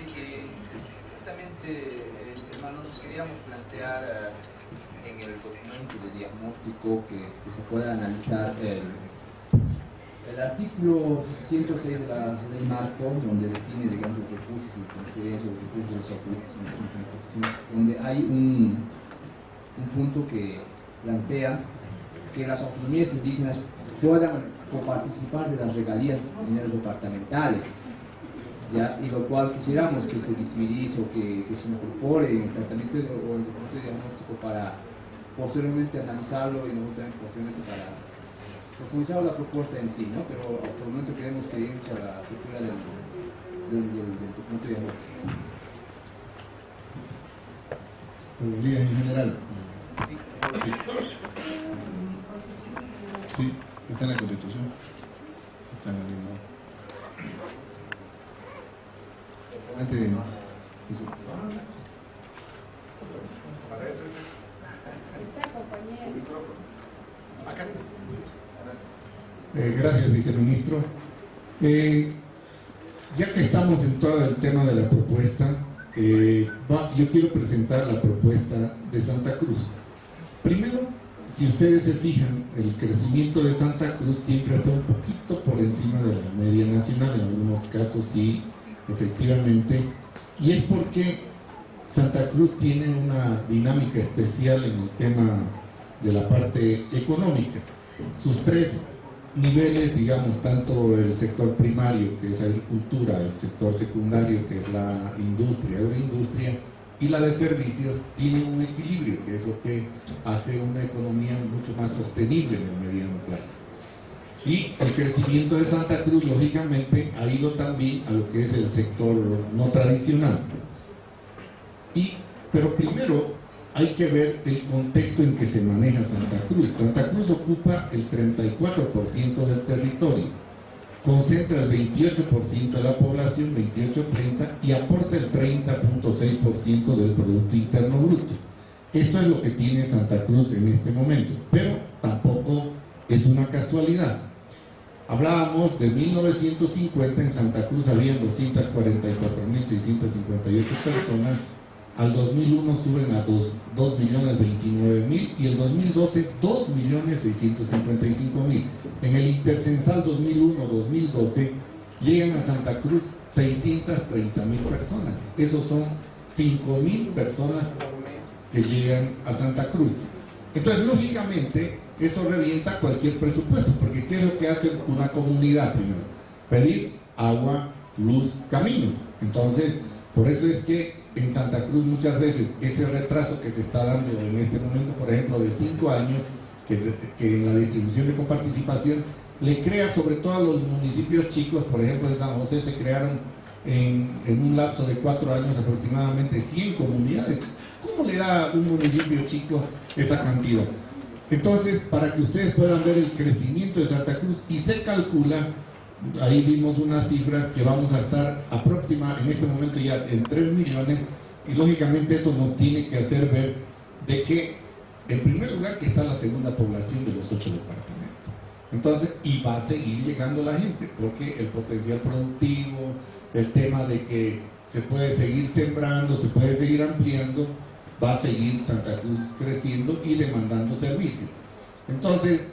justamente, hermanos, queríamos plantear en el documento de diagnóstico que se pueda analizar el artículo 106 de la ley marco, donde define, digamos, los recursos de transferencia, los recursos de las autonomías, donde hay un punto que plantea que las autonomías indígenas puedan coparticipar de las regalías mineras departamentales, ¿ya? Y lo cual quisiéramos que se visibilice o que se incorpore en el tratamiento o el documento de diagnóstico para posteriormente analizarlo y nosotros también posteriormente para profundizar la propuesta en sí, ¿no? Pero por el momento queremos que hecha la estructura del documento de diagnóstico. ¿Podría en general? Sí, está en la Constitución, está en la ley. Gracias, viceministro. Ya que estamos en todo el tema de la propuesta, yo quiero presentar la propuesta de Santa Cruz. Primero, si ustedes se fijan, el crecimiento de Santa Cruz siempre está un poquito por encima de la media nacional, en algunos casos sí, efectivamente, y es porque Santa Cruz tiene una dinámica especial en el tema de la parte económica. Sus tres niveles, digamos, tanto el sector primario, que es agricultura, el sector secundario, que es la industria, agroindustria, y la de servicios, tienen un equilibrio, que es lo que hace una economía mucho más sostenible en el mediano plazo. Y el crecimiento de Santa Cruz, lógicamente, ha ido también a lo que es el sector no tradicional. Pero primero hay que ver el contexto en que se maneja Santa Cruz. Santa Cruz ocupa el 34% del territorio, concentra el 28% de la población, 28-30, y aporta el 30.6% del Producto Interno Bruto. Esto es lo que tiene Santa Cruz en este momento, pero tampoco es una casualidad. Hablábamos de 1950, en Santa Cruz habían 244.658 personas, al 2001 suben a 2.029.000 y el 2012 2.655.000. En el intercensal 2001-2012 llegan a Santa Cruz 630.000 personas. Esos son 5.000 personas que llegan a Santa Cruz. Entonces, lógicamente, eso revienta cualquier presupuesto, porque ¿qué es lo que hace una comunidad primero? Pedir agua, luz, caminos. Entonces, por eso es que en Santa Cruz muchas veces ese retraso que se está dando en este momento, por ejemplo, de 5 años, que en la distribución de coparticipación, le crea sobre todo a los municipios chicos. Por ejemplo, en San José se crearon en un lapso de 4 años aproximadamente 100 comunidades. ¿Cómo le da a un municipio chico esa cantidad? Entonces, para que ustedes puedan ver el crecimiento de Santa Cruz, y se calcula, ahí vimos unas cifras que vamos a estar aproximadamente en este momento ya en 3 millones, y lógicamente eso nos tiene que hacer ver de que, en primer lugar, que está la segunda población de los 8 departamentos. Entonces, y va a seguir llegando la gente, porque el potencial productivo, el tema de que se puede seguir sembrando, se puede seguir ampliando, va a seguir Santa Cruz creciendo y demandando servicios. Entonces,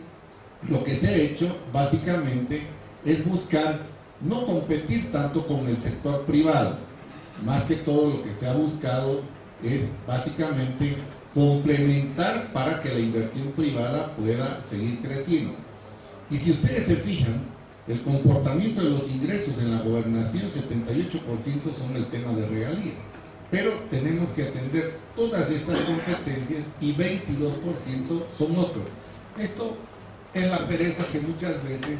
lo que se ha hecho básicamente es buscar no competir tanto con el sector privado. Más que todo, lo que se ha buscado es básicamente complementar para que la inversión privada pueda seguir creciendo. Y si ustedes se fijan, el comportamiento de los ingresos en la gobernación, 78% son el tema de regalías. Pero tenemos que atender todas estas competencias y 22% son otros. Esto es la pereza que muchas veces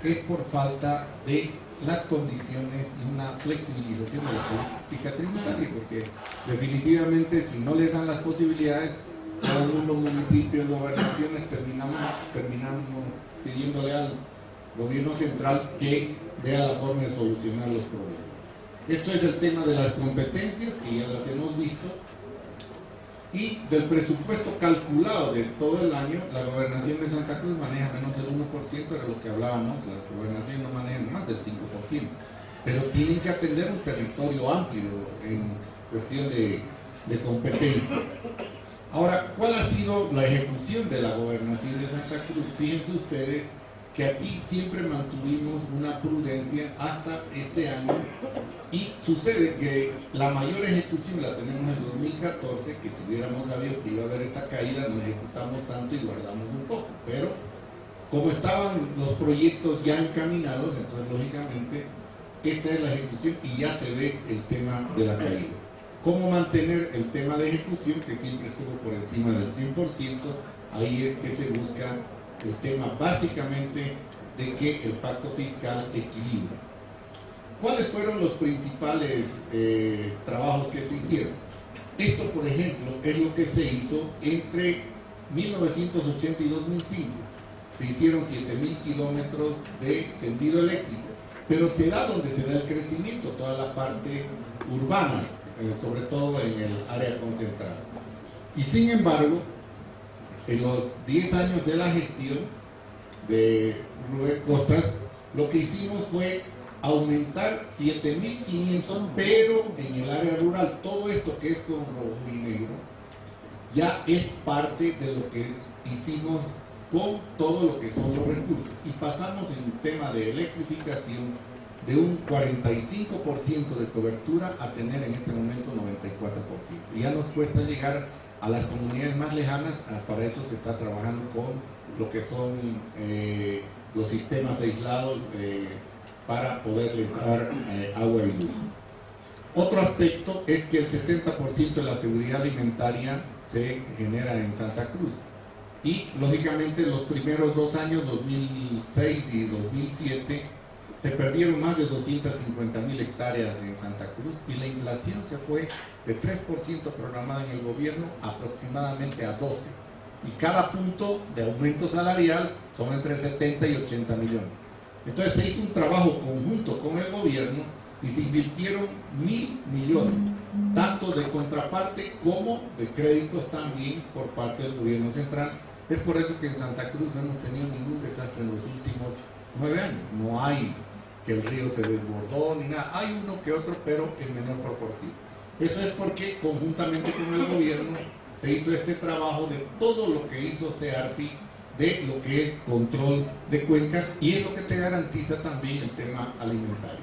es por falta de las condiciones y una flexibilización de la política tributaria, porque definitivamente si no les dan las posibilidades, todo el mundo, municipios, gobernaciones, terminamos pidiéndole al gobierno central que vea la forma de solucionar los problemas. Esto es el tema de las competencias, que ya las hemos visto, y del presupuesto calculado de todo el año. La gobernación de Santa Cruz maneja menos del 1%, era lo que hablábamos, la gobernación no maneja más del 5%. pero tienen que atender un territorio amplio en cuestión de competencia. Ahora, ¿cuál ha sido la ejecución de la gobernación de Santa Cruz? Fíjense ustedes que aquí siempre mantuvimos una prudencia hasta este año, y sucede que la mayor ejecución la tenemos en 2014, que si hubiéramos sabido que iba a haber esta caída, no ejecutamos tanto y guardamos un poco, pero como estaban los proyectos ya encaminados, entonces lógicamente esta es la ejecución y ya se ve el tema de la caída. ¿Cómo mantener el tema de ejecución, que siempre estuvo por encima del 100%? Ahí es que se busca el tema básicamente de que el pacto fiscal equilibra. ¿Cuáles fueron los principales trabajos que se hicieron? Esto, por ejemplo, es lo que se hizo entre 1980 y 2005. Se hicieron 7.000 kilómetros de tendido eléctrico, pero se da donde se da el crecimiento, toda la parte urbana, sobre todo en el área concentrada. Y sin embargo, en los 10 años de la gestión de Rubén Costas, lo que hicimos fue aumentar 7.500, pero en el área rural. Todo esto que es con rojo y negro ya es parte de lo que hicimos con todo lo que son los recursos, y pasamos en un tema de electrificación de un 45% de cobertura a tener en este momento 94%. Y ya nos cuesta llegar a las comunidades más lejanas. Para eso se está trabajando con lo que son los sistemas aislados para poderles dar agua y luz. Otro aspecto es que el 70% de la seguridad alimentaria se genera en Santa Cruz, y lógicamente los primeros 2 años, 2006 y 2007, se perdieron más de 250.000 hectáreas en Santa Cruz, y la inflación se fue de 3% programada en el gobierno aproximadamente a 12%, y cada punto de aumento salarial son entre 70 y 80 millones. Entonces se hizo un trabajo conjunto con el gobierno y se invirtieron 1.000 millones, tanto de contraparte como de créditos también por parte del gobierno central. Es por eso que en Santa Cruz no hemos tenido ningún desastre en los últimos 9 años. No hay que el río se desbordó ni nada, hay uno que otro, pero en menor proporción. Eso es porque conjuntamente con el gobierno se hizo este trabajo de todo lo que hizo CEARPI, de lo que es control de cuencas, y es lo que te garantiza también el tema alimentario.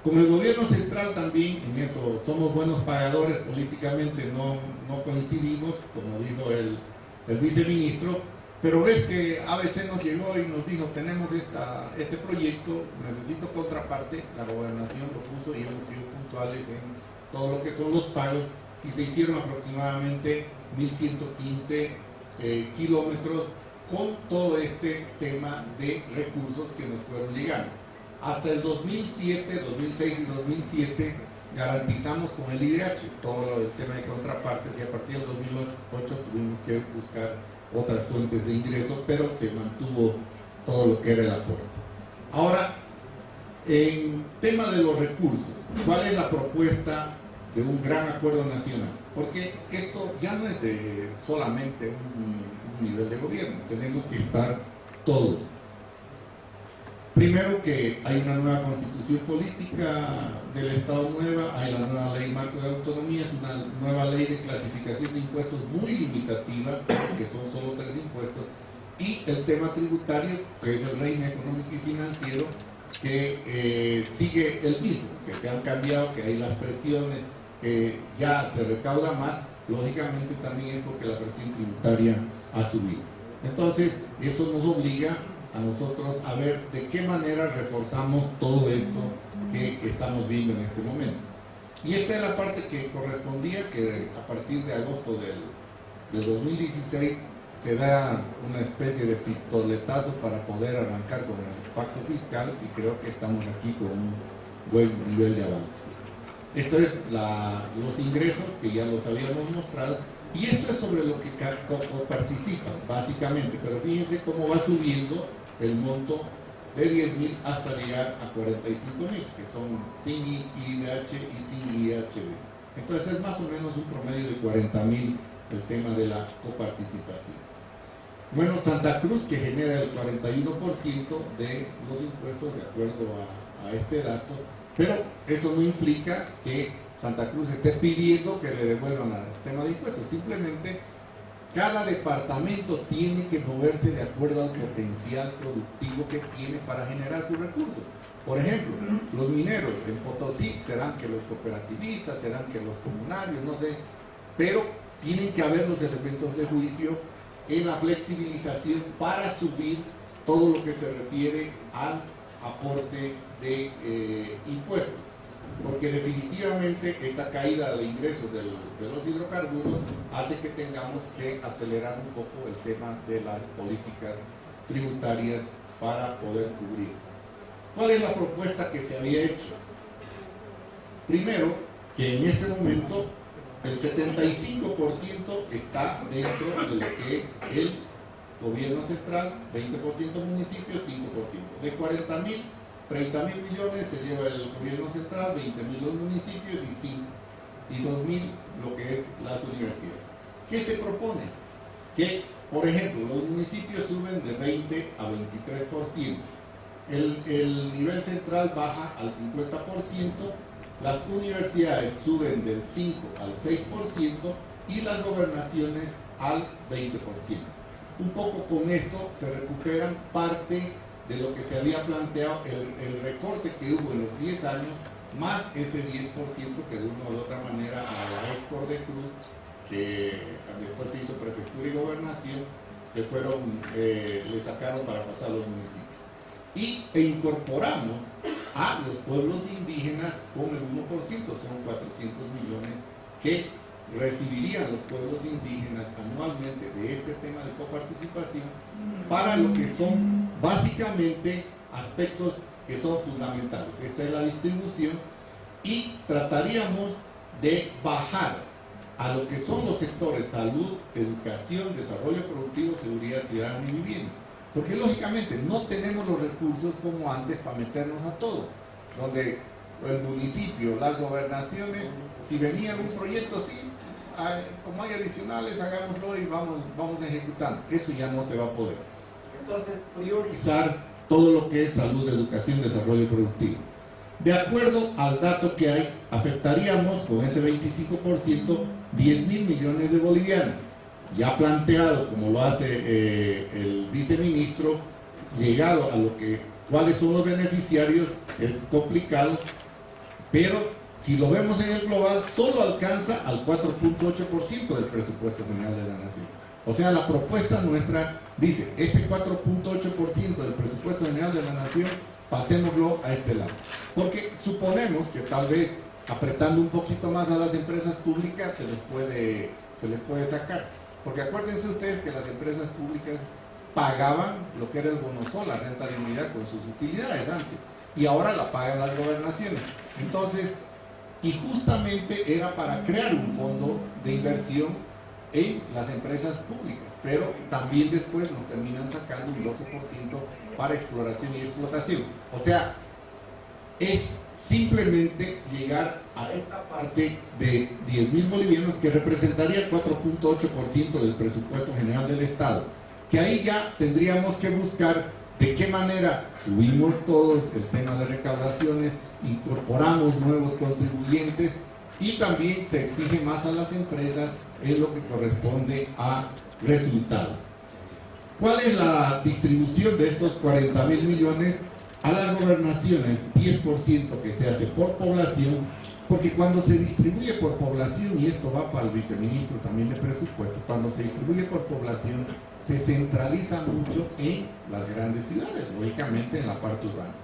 Con el gobierno central también en eso somos buenos pagadores, políticamente no coincidimos, como dijo el viceministro, pero ves que ABC nos llegó y nos dijo: tenemos este proyecto, necesito contraparte. La gobernación lo puso y hemos sido puntuales en todo lo que son los pagos, y se hicieron aproximadamente 1.115 kilómetros con todo este tema de recursos que nos fueron llegando. Hasta el 2007, 2006 y 2007 garantizamos con el IDH todo el tema de contrapartes, y a partir del 2008 tuvimos que buscar otras fuentes de ingresos, pero se mantuvo todo lo que era el aporte. Ahora, en tema de los recursos, ¿cuál es la propuesta de un gran acuerdo nacional? Porque esto ya no es de solamente un nivel de gobierno, tenemos que estar todos. Primero, que hay una nueva constitución política del Estado nueva, hay la nueva ley marco de autonomía, es una nueva ley de clasificación de impuestos muy limitativa, que son solo 3 impuestos, y el tema tributario, que es el régimen económico y financiero, que sigue el mismo, que se han cambiado, que hay las presiones, que ya se recauda más, lógicamente también es porque la presión tributaria ha subido. Entonces, eso nos obliga a nosotros a ver de qué manera reforzamos todo esto que estamos viendo en este momento. Y esta es la parte que correspondía, que a partir de agosto del 2016 se da una especie de pistoletazo para poder arrancar con el pacto fiscal, y creo que estamos aquí con un buen nivel de avance. Esto es los ingresos, que ya los habíamos mostrado, y esto es sobre lo que participan básicamente, pero fíjense cómo va subiendo el monto de 10.000 hasta llegar a 45.000, que son sin IDH y sin IHD. Entonces es más o menos un promedio de 40.000 el tema de la coparticipación. Bueno, Santa Cruz, que genera el 41% de los impuestos de acuerdo a a este dato, pero eso no implica que Santa Cruz esté pidiendo que le devuelvan el tema de impuestos. Simplemente cada departamento tiene que moverse de acuerdo al potencial productivo que tiene para generar sus recursos. Por ejemplo, los mineros en Potosí serán que los cooperativistas, serán que los comunarios, no sé, pero tienen que haber los elementos de juicio en la flexibilización para subir todo lo que se refiere al aporte de impuestos, porque definitivamente esta caída de ingresos de los hidrocarburos hace que tengamos que acelerar un poco el tema de las políticas tributarias para poder cubrir. ¿Cuál es la propuesta que se había hecho? Primero, que en este momento el 75% está dentro de lo que es el gobierno central, 20% municipios, 5%. De 40.000, 30.000 millones se lleva el gobierno central, 20.000 los municipios y 2.000 lo que es las universidades. ¿Qué se propone? Que, por ejemplo, los municipios suben de 20 a 23%. El nivel central baja al 50%, las universidades suben del 5 al 6% y las gobernaciones al 20%. Un poco con esto se recuperan parte de lo que se había planteado, el recorte que hubo en los 10 años, más ese 10% que de una u otra manera a la ex Cordecruz, que después se hizo prefectura y gobernación, que fueron, le sacaron para pasar a los municipios. E incorporamos a los pueblos indígenas con el 1%, son 400 millones que recibirían los pueblos indígenas anualmente de este tema de coparticipación para lo que son básicamente aspectos que son fundamentales. Esta es la distribución y trataríamos de bajar a lo que son los sectores salud, educación, desarrollo productivo, seguridad ciudadana y vivienda. Porque lógicamente no tenemos los recursos como antes para meternos a todo, donde el municipio, las gobernaciones, si venía un proyecto, sí, como hay adicionales, hagámoslo y vamos ejecutando. Eso ya no se va a poder. Entonces, priorizar todo lo que es salud, educación, desarrollo productivo. De acuerdo al dato que hay, afectaríamos con ese 25% 10.000 millones de bolivianos. Ya planteado, como lo hace el viceministro, llegado a lo que cuáles son los beneficiarios, es complicado, pero si lo vemos en el global, solo alcanza al 4.8% del presupuesto general de la nación. O sea, la propuesta nuestra dice, este 4.8% del presupuesto general de la nación, pasémoslo a este lado. Porque suponemos que tal vez apretando un poquito más a las empresas públicas se les puede sacar. Porque acuérdense ustedes que las empresas públicas pagaban lo que era el bonosol, la renta de unidad con sus utilidades antes, y ahora la pagan las gobernaciones. Entonces, y justamente era para crear un fondo de inversión en las empresas públicas, pero también después nos terminan sacando un 12% para exploración y explotación. O sea, es simplemente llegar a esta parte de 10.000 bolivianos que representaría el 4.8% del presupuesto general del Estado, que ahí ya tendríamos que buscar de qué manera subimos todos el tema de recaudaciones, incorporamos nuevos contribuyentes y también se exige más a las empresas en lo que corresponde a resultados. ¿Cuál es la distribución de estos 40.000 millones? A las gobernaciones 10% que se hace por población, porque cuando se distribuye por población, y esto va para el viceministro también de presupuesto, cuando se distribuye por población se centraliza mucho en las grandes ciudades, lógicamente en la parte urbana.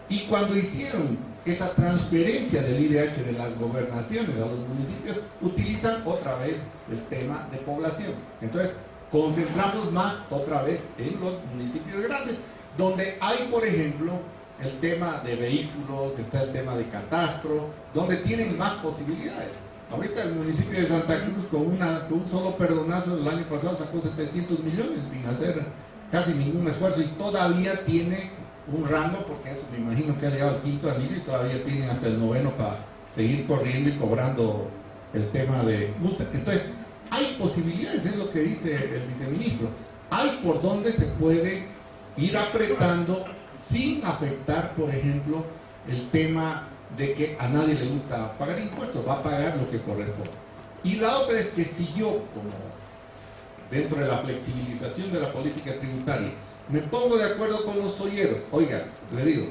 Y cuando hicieron esa transferencia del IDH de las gobernaciones a los municipios, utilizan otra vez el tema de población. Entonces, concentramos más otra vez en los municipios grandes, donde hay, por ejemplo, el tema de vehículos, está el tema de catastro, donde tienen más posibilidades. Ahorita el municipio de Santa Cruz con un solo perdonazo el año pasado sacó 700 millones sin hacer casi ningún esfuerzo y todavía tiene un rango, porque eso me imagino que ha llegado al 5º anillo y todavía tienen hasta el 9º para seguir corriendo y cobrando el tema de multa. Entonces, hay posibilidades, es lo que dice el viceministro. Hay por donde se puede ir apretando sin afectar, por ejemplo, el tema de que a nadie le gusta pagar impuestos, va a pagar lo que corresponde. Y la otra es que si yo, como dentro de la flexibilización de la política tributaria, me pongo de acuerdo con los solleros, oiga, le digo,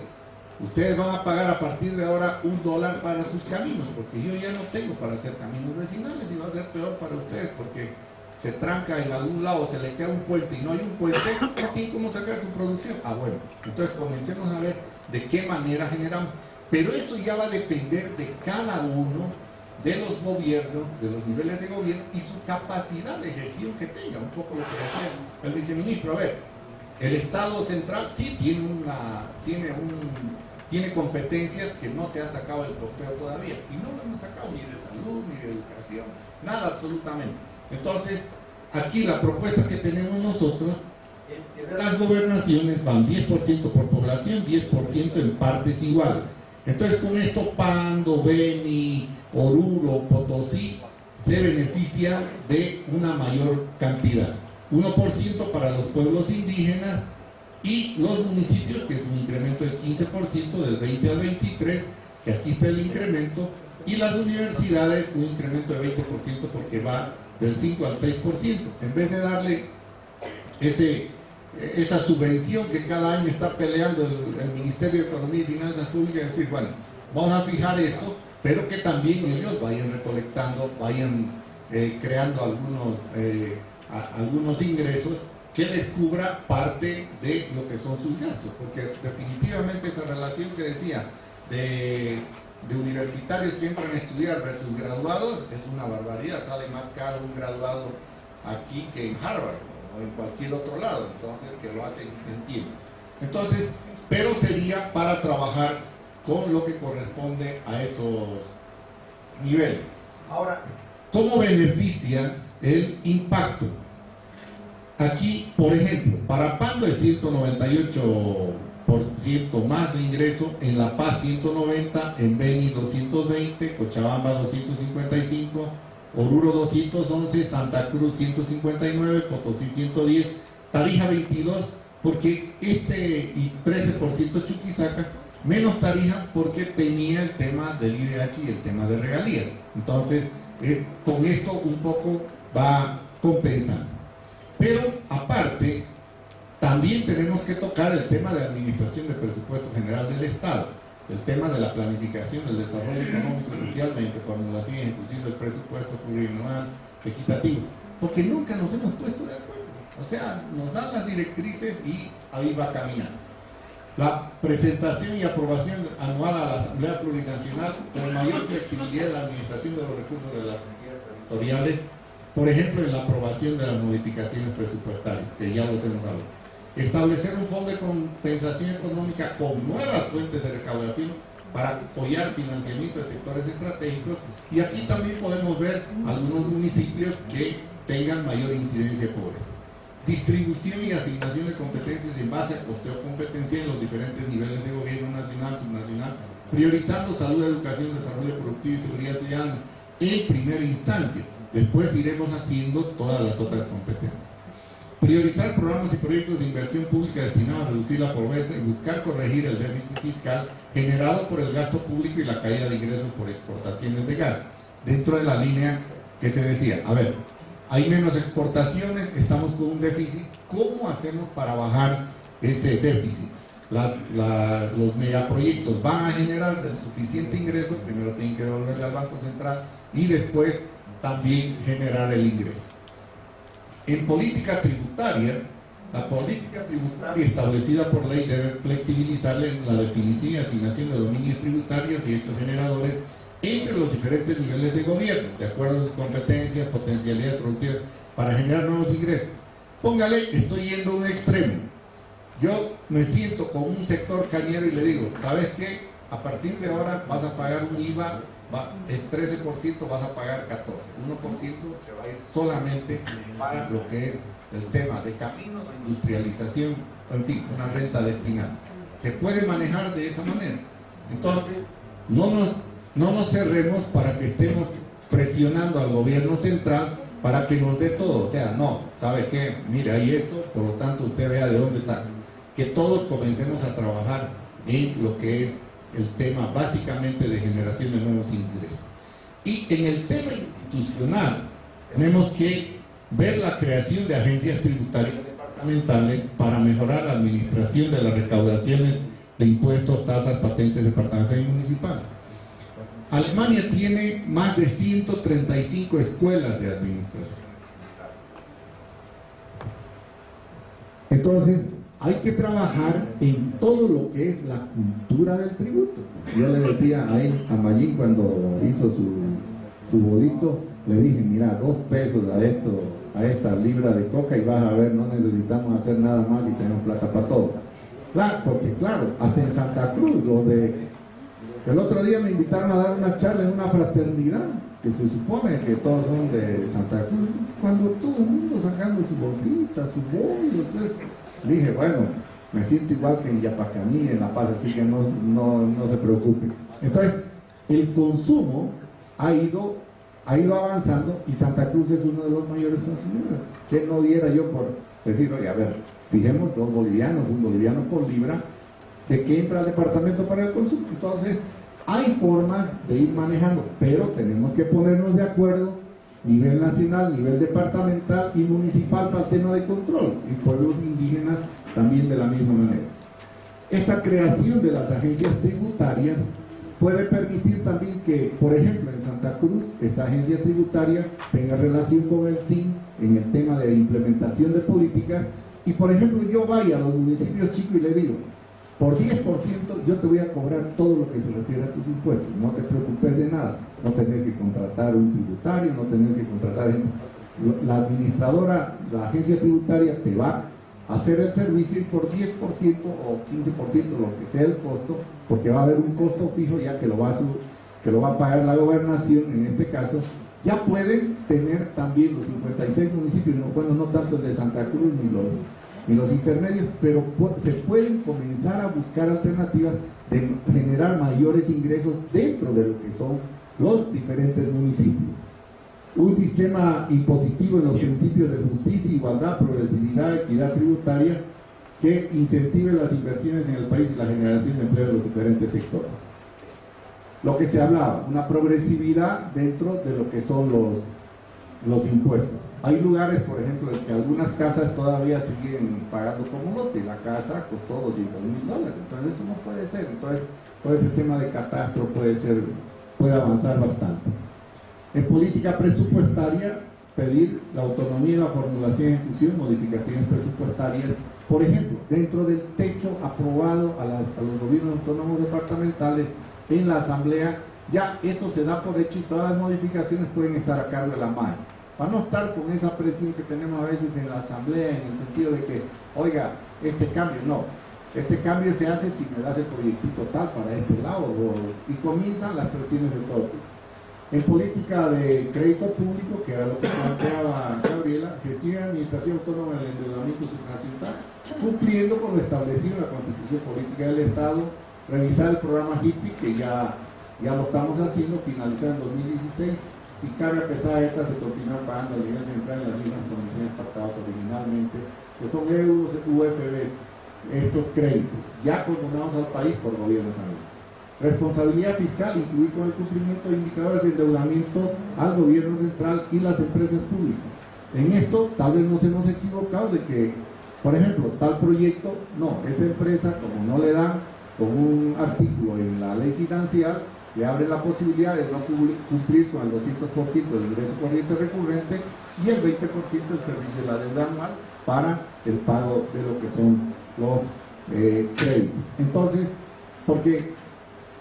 ustedes van a pagar a partir de ahora $1 para sus caminos, porque yo ya no tengo para hacer caminos vecinales y va a ser peor para ustedes, porque se tranca en algún lado, se le queda un puente y no hay un puente, no tiene cómo sacar su producción. Ah, bueno, entonces comencemos a ver de qué manera generamos. Pero eso ya va a depender de cada uno de los gobiernos, de los niveles de gobierno y su capacidad de gestión que tenga, un poco lo que decía el viceministro. A ver, el Estado central sí tiene competencias que no se ha sacado del posteo todavía, y no lo hemos sacado ni de salud, ni de educación, nada absolutamente. Entonces, aquí la propuesta que tenemos nosotros, las gobernaciones van 10% por población, 10% en partes iguales. Entonces, con esto Pando, Beni, Oruro, Potosí se beneficia de una mayor cantidad. 1% para los pueblos indígenas y los municipios, que es un incremento del 15% del 20 al 23, que aquí está el incremento, y las universidades un incremento del 20% porque va del 5 al 6%. En vez de darle esa subvención que cada año está peleando el Ministerio de Economía y Finanzas Públicas, decir, bueno, vamos a fijar esto, pero que también ellos vayan recolectando, vayan creando algunos ingresos que les cubra parte de lo que son sus gastos, porque definitivamente esa relación que decía de universitarios que entran a estudiar versus graduados es una barbaridad. Sale más caro un graduado aquí que en Harvard o en cualquier otro lado, entonces que lo hacen en tiempo. Entonces, pero sería para trabajar con lo que corresponde a esos niveles. Ahora, ¿cómo beneficia el impacto? Aquí, por ejemplo, para Pando es 198% más de ingreso, en La Paz 190, en Beni 220, Cochabamba 255, Oruro 211, Santa Cruz 159, Potosí 110, Tarija 22, porque y 13% Chuquisaca, menos Tarija porque tenía el tema del IDH y el tema de regalías. Entonces, con esto un poco va compensando. Pero aparte, también tenemos que tocar el tema de administración del presupuesto general del Estado, el tema de la planificación del desarrollo económico y social mediante formulación y ejecución del presupuesto plurianual equitativo, porque nunca nos hemos puesto de acuerdo. O sea, nos dan las directrices y ahí va caminando. La presentación y aprobación anual a la Asamblea Plurinacional con mayor flexibilidad en la administración de los recursos de las sectoriales, por ejemplo, en la aprobación de las modificaciones presupuestarias, que ya los hemos hablado. Establecer un fondo de compensación económica con nuevas fuentes de recaudación para apoyar financiamiento de sectores estratégicos, y aquí también podemos ver algunos municipios que tengan mayor incidencia de pobreza. Distribución y asignación de competencias en base a costeo competencial en los diferentes niveles de gobierno nacional, subnacional, priorizando salud, educación, desarrollo productivo y seguridad ciudadana en primera instancia. Después iremos haciendo todas las otras competencias. Priorizar programas y proyectos de inversión pública destinados a reducir la pobreza y buscar corregir el déficit fiscal generado por el gasto público y la caída de ingresos por exportaciones de gas. Dentro de la línea que se decía, a ver, hay menos exportaciones, estamos con un déficit, ¿cómo hacemos para bajar ese déficit? Los megaproyectos van a generar el suficiente ingreso, primero tienen que devolverle al Banco Central y después también generar el ingreso. En política tributaria, la política tributaria establecida por ley debe flexibilizarla en la definición y asignación de dominios tributarios y hechos generadores entre los diferentes niveles de gobierno, de acuerdo a sus competencias, potencialidad productiva, para generar nuevos ingresos. Póngale, estoy yendo a un extremo. Yo me siento con un sector cañero y le digo, ¿sabes qué? A partir de ahora vas a pagar un IVA, es 13%, vas a pagar 14%, 1% se va a ir solamente para lo que es el tema de caminos o industrialización, en fin, una renta destinada. Se puede manejar de esa manera. Entonces, no nos cerremos para que estemos presionando al gobierno central para que nos dé todo. O sea, no, ¿sabe qué? Mire, hay esto, por lo tanto usted vea de dónde saca. Que todos comencemos a trabajar en lo que es el tema básicamente de generación de nuevos ingresos. Y en el tema institucional tenemos que ver la creación de agencias tributarias departamentales para mejorar la administración de las recaudaciones de impuestos, tasas, patentes departamentales y municipales. Alemania tiene más de 135 escuelas de administración. Entonces, hay que trabajar en todo lo que es la cultura del tributo. Yo le decía a él, a Mayín, cuando hizo su bodito, le dije, mira, 2 pesos a esta libra de coca y vas a ver, no necesitamos hacer nada más y tenemos plata para todo. Claro, porque claro, hasta en Santa Cruz, el otro día me invitaron a dar una charla en una fraternidad, que se supone que todos son de Santa Cruz, cuando todo el mundo sacando su bolsita, su bollo, dije, bueno, me siento igual que en Yapacaní, en La Paz, así que no se preocupen. Entonces, el consumo ha ido avanzando y Santa Cruz es uno de los mayores consumidores. ¿Qué no diera yo por decir, oye, a ver, fijemos 2 bolivianos, 1 boliviano por libra, de que entra al departamento para el consumo? Entonces, hay formas de ir manejando, pero tenemos que ponernos de acuerdo, nivel nacional, nivel departamental y municipal para el tema de control, y pueblos indígenas también de la misma manera. Esta creación de las agencias tributarias puede permitir también que, por ejemplo, en Santa Cruz, esta agencia tributaria tenga relación con el SIN en el tema de implementación de políticas, y por ejemplo yo vaya a los municipios chicos y le digo, por 10% yo te voy a cobrar todo lo que se refiere a tus impuestos, no te preocupes de nada, no tenés que contratar un tributario, no tenés que contratar la administradora, la agencia tributaria te va a hacer el servicio y por 10% o 15%, lo que sea el costo, porque va a haber un costo fijo ya que lo va a pagar la gobernación en este caso, ya pueden tener también los 56 municipios, bueno, no tanto el de Santa Cruz ni los intermedios, pero se pueden comenzar a buscar alternativas de generar mayores ingresos dentro de lo que son los diferentes municipios. Un sistema impositivo en los principios de justicia, igualdad, progresividad, equidad tributaria, que incentive las inversiones en el país y la generación de empleo en los diferentes sectores. Lo que se hablaba, una progresividad dentro de lo que son los impuestos. Hay lugares, por ejemplo, en que algunas casas todavía siguen pagando como lote, y la casa costó $200,000, entonces eso no puede ser. Entonces todo ese tema de catastro puede avanzar bastante. En política presupuestaria, pedir la autonomía en la formulación y ejecución, modificaciones presupuestarias, por ejemplo, dentro del techo aprobado a los gobiernos autónomos departamentales en la asamblea, ya eso se da por hecho y todas las modificaciones pueden estar a cargo de la MAE. Para no estar con esa presión que tenemos a veces en la asamblea, en el sentido de que, oiga, este cambio se hace si me das el proyectito tal para este lado, y comienzan las presiones de todo tipo. En política de crédito público, que era lo que planteaba Gabriela, gestión y administración autónoma del endeudamiento subnacional, cumpliendo con lo establecido en la Constitución Política del Estado, revisar el programa HIPI, que ya lo estamos haciendo, finalizar en 2016, y carga pesada esta se continúa pagando a nivel central en las mismas condiciones pactadas originalmente, que son euros, UFBs, estos créditos, ya condonados al país por gobiernos amigos. Responsabilidad fiscal, incluir con el cumplimiento de indicadores de endeudamiento al gobierno central y las empresas públicas. En esto tal vez nos hemos equivocado de que, por ejemplo, tal proyecto, no, esa empresa como no le dan con un artículo en la ley financiera, le abre la posibilidad de no cumplir con el 200% del ingreso corriente recurrente y el 20% del servicio de la deuda anual para el pago de lo que son los créditos. Entonces, porque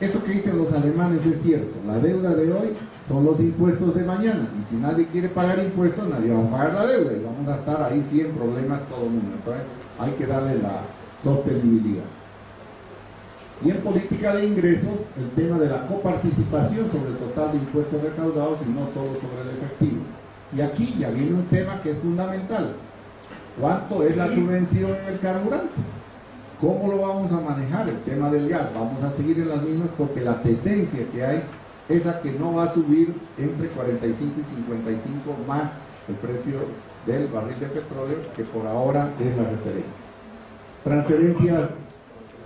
eso que dicen los alemanes es cierto, la deuda de hoy son los impuestos de mañana, y si nadie quiere pagar impuestos, nadie va a pagar la deuda, y vamos a estar ahí sí en problemas todo el mundo. Entonces hay que darle la sostenibilidad. Y en política de ingresos, el tema de la coparticipación sobre el total de impuestos recaudados y no solo sobre el efectivo. Y aquí ya viene un tema que es fundamental. ¿Cuánto es la subvención en el carburante? ¿Cómo lo vamos a manejar? El tema del gas, vamos a seguir en las mismas porque la tendencia que hay es a que no va a subir entre 45 y 55 más el precio del barril de petróleo, que por ahora es la referencia. Transferencias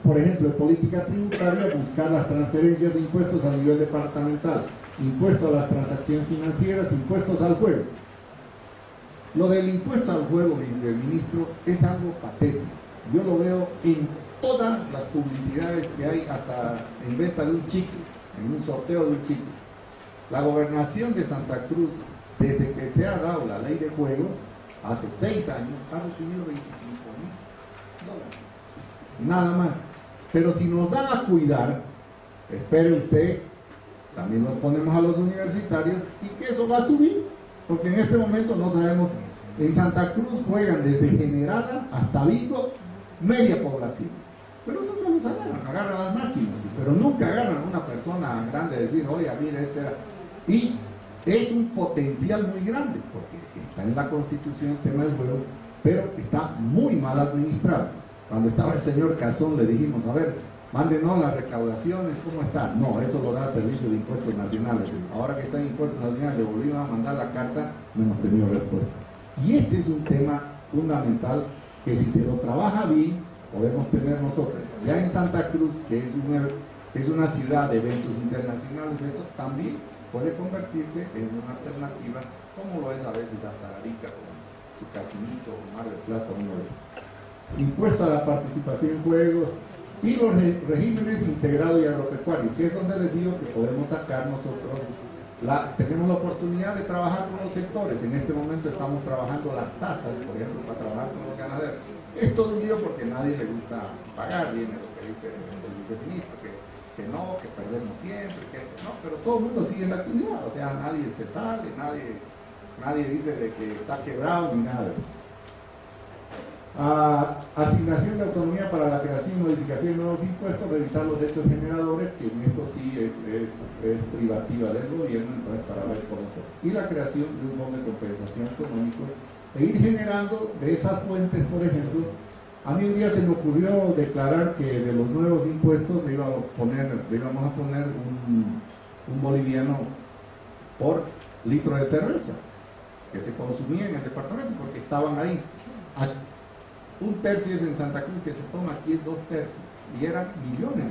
por ejemplo, en política tributaria, buscar las transferencias de impuestos a nivel departamental, impuestos a las transacciones financieras, impuestos al juego. Lo del impuesto al juego, viceministro, es algo patético. Yo lo veo en todas las publicidades que hay, hasta en venta de un chicle, en un sorteo de un chicle. La gobernación de Santa Cruz, desde que se ha dado la ley de juegos, hace 6 años, ha recibido $25.000. Nada más. Pero si nos dan a cuidar, espere usted, también nos ponemos a los universitarios y que eso va a subir, porque en este momento no sabemos. En Santa Cruz juegan desde Generala hasta Vigo, media población, pero nunca los agarran las máquinas, pero nunca agarran a una persona grande a decir, oye, mire, este era. Y es un potencial muy grande, porque está en la Constitución el tema del juego, pero está muy mal administrado. Cuando estaba el señor Cazón le dijimos, a ver, mándenos las recaudaciones, ¿cómo está? No, eso lo da el Servicio de Impuestos Nacionales. Ahora que está en Impuestos Nacionales, le volvimos a mandar la carta, no hemos tenido respuesta. Y este es un tema fundamental que si se lo trabaja bien, podemos tener nosotros. Ya en Santa Cruz, que es una ciudad de eventos internacionales, esto también puede convertirse en una alternativa, como lo es a veces hasta Arica, con su Casinito, o Mar del Plata, uno de esos. Impuesto a la participación en juegos y los regímenes integrados y agropecuarios, que es donde les digo que podemos sacar nosotros. Tenemos la oportunidad de trabajar con los sectores. En este momento estamos trabajando las tasas, por ejemplo, para trabajar con los ganaderos. Es todo un lío porque a nadie le gusta pagar, viene lo que dice el viceministro, que no, que perdemos siempre, que no, pero todo el mundo sigue en la actividad, o sea, nadie se sale, nadie dice de que está quebrado ni nada de eso. Asignación de autonomía para la creación y modificación de nuevos impuestos, revisar los hechos generadores, que en esto sí es privativa del gobierno, entonces para ver cómo se hace. Y la creación de un fondo de compensación económico e ir generando de esas fuentes, por ejemplo. A mí un día se me ocurrió declarar que de los nuevos impuestos le íbamos a poner un boliviano por litro de cerveza que se consumía en el departamento, porque estaban ahí. Un tercio es en Santa Cruz, que se toma aquí es 2 tercios, y eran millones.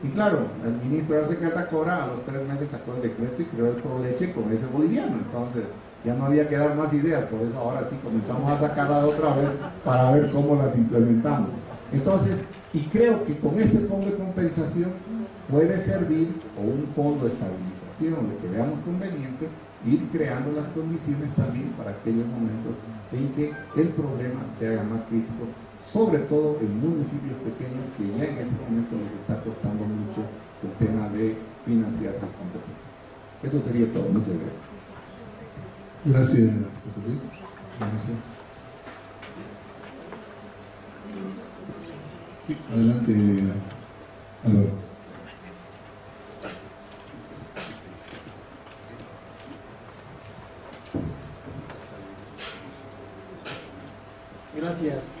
Y claro, el ministro de Catacora a los 3 meses sacó el decreto y creó el Proleche con ese boliviano, entonces ya no había que dar más ideas, por eso ahora sí comenzamos a sacarla otra vez para ver cómo las implementamos. Entonces, y creo que con este fondo de compensación puede servir, o un fondo de estabilización, lo que veamos conveniente, ir creando las condiciones también para aquellos momentos en que el problema se haga más crítico, sobre todo en municipios pequeños que ya en este momento les está costando mucho el tema de financiar sus competencias. Eso sería todo. Muchas gracias. Gracias, José Luis. Gracias. Sí, adelante, Álvaro. Gracias.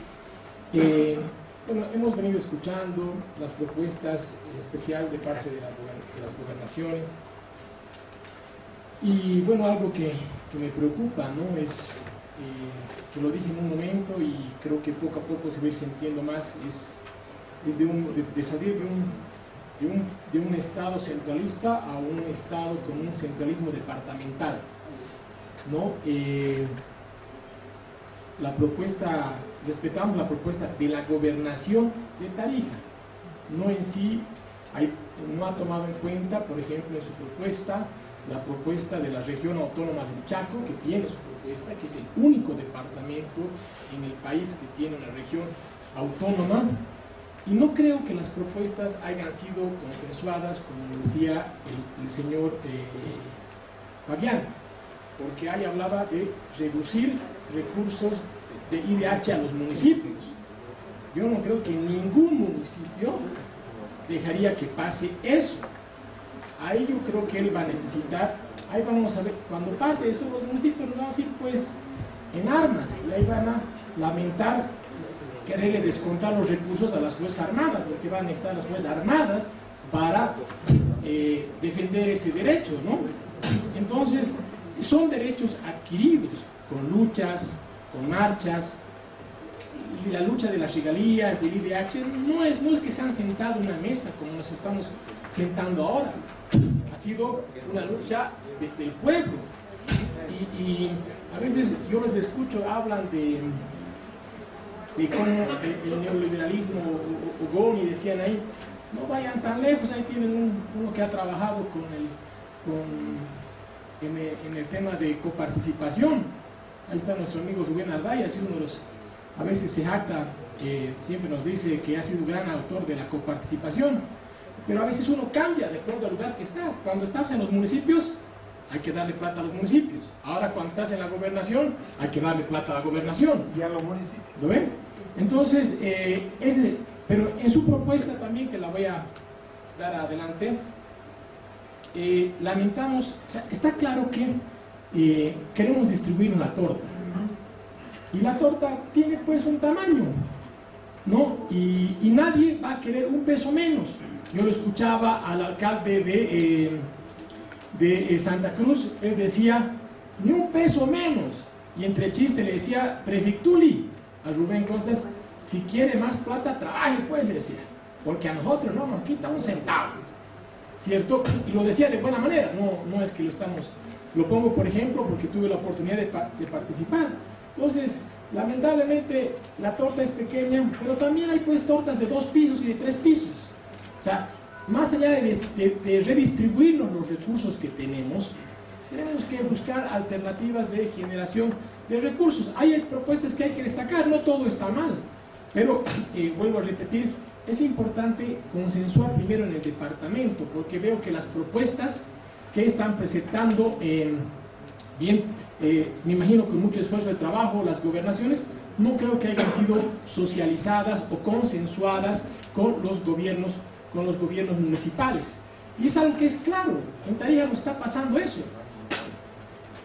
Bueno, hemos venido escuchando las propuestas especial de parte de las gobernaciones, y bueno, algo que me preocupa, ¿no? Es que lo dije en un momento y creo que poco a poco se va a ir sintiendo más, es de salir de un estado centralista a un estado con un centralismo departamental, ¿no? La propuesta, respetamos la propuesta de la gobernación de Tarija, no en sí, no ha tomado en cuenta, por ejemplo, en su propuesta, la propuesta de la región autónoma del Chaco, que tiene su propuesta, que es el único departamento en el país que tiene una región autónoma, y no creo que las propuestas hayan sido consensuadas, como decía el señor Fabián, porque ahí hablaba de reducir recursos de IDH a los municipios. Yo no creo que ningún municipio dejaría que pase eso. Ahí yo creo que él va a necesitar, ahí vamos a ver, cuando pase eso los municipios nos vamos a ir pues en armas, y ahí van a lamentar quererle descontar los recursos a las Fuerzas Armadas, porque van a estar las Fuerzas Armadas para defender ese derecho, ¿no? Entonces, son derechos adquiridos con luchas, con marchas. la lucha de las regalías, del IDH, no es que se han sentado en una mesa como nos estamos sentando ahora. Ha sido una lucha del pueblo. Y a veces yo les escucho, hablan de cómo el neoliberalismo o Goni decían ahí, no vayan tan lejos, ahí tienen uno que ha trabajado en el tema de coparticipación. Ahí está nuestro amigo Rubén Arday, ha sido uno de los, a veces se jacta, siempre nos dice que ha sido gran autor de la coparticipación, pero a veces uno cambia de acuerdo al lugar que está. Cuando estás en los municipios, hay que darle plata a los municipios. Ahora cuando estás en la gobernación, hay que darle plata a la gobernación. Y a los municipios. ¿Lo ven? Entonces, pero en su propuesta también, que la voy a dar adelante, lamentamos, o sea, está claro que queremos distribuir una torta. Y la torta tiene pues un tamaño, ¿no? Y nadie va a querer un peso menos. Yo lo escuchaba al alcalde de Santa Cruz, él decía, ni un peso menos. Y entre chistes le decía, prefectuli, a Rubén Costas, si quiere más plata, trabaje pues, le decía, porque a nosotros no nos quita un centavo, ¿cierto? Y lo decía de buena manera, no es que lo pongo por ejemplo porque tuve la oportunidad de participar. Entonces, lamentablemente la torta es pequeña, pero también hay pues tortas de 2 pisos y de 3 pisos. O sea, más allá de redistribuirnos los recursos que tenemos que buscar alternativas de generación de recursos. Hay propuestas que hay que destacar, no todo está mal, pero vuelvo a repetir, es importante consensuar primero en el departamento, porque veo que las propuestas que están presentando, me imagino con mucho esfuerzo de trabajo, las gobernaciones, no creo que hayan sido socializadas o consensuadas con los gobiernos municipales. Y es algo que es claro, en Tarija nos está pasando eso.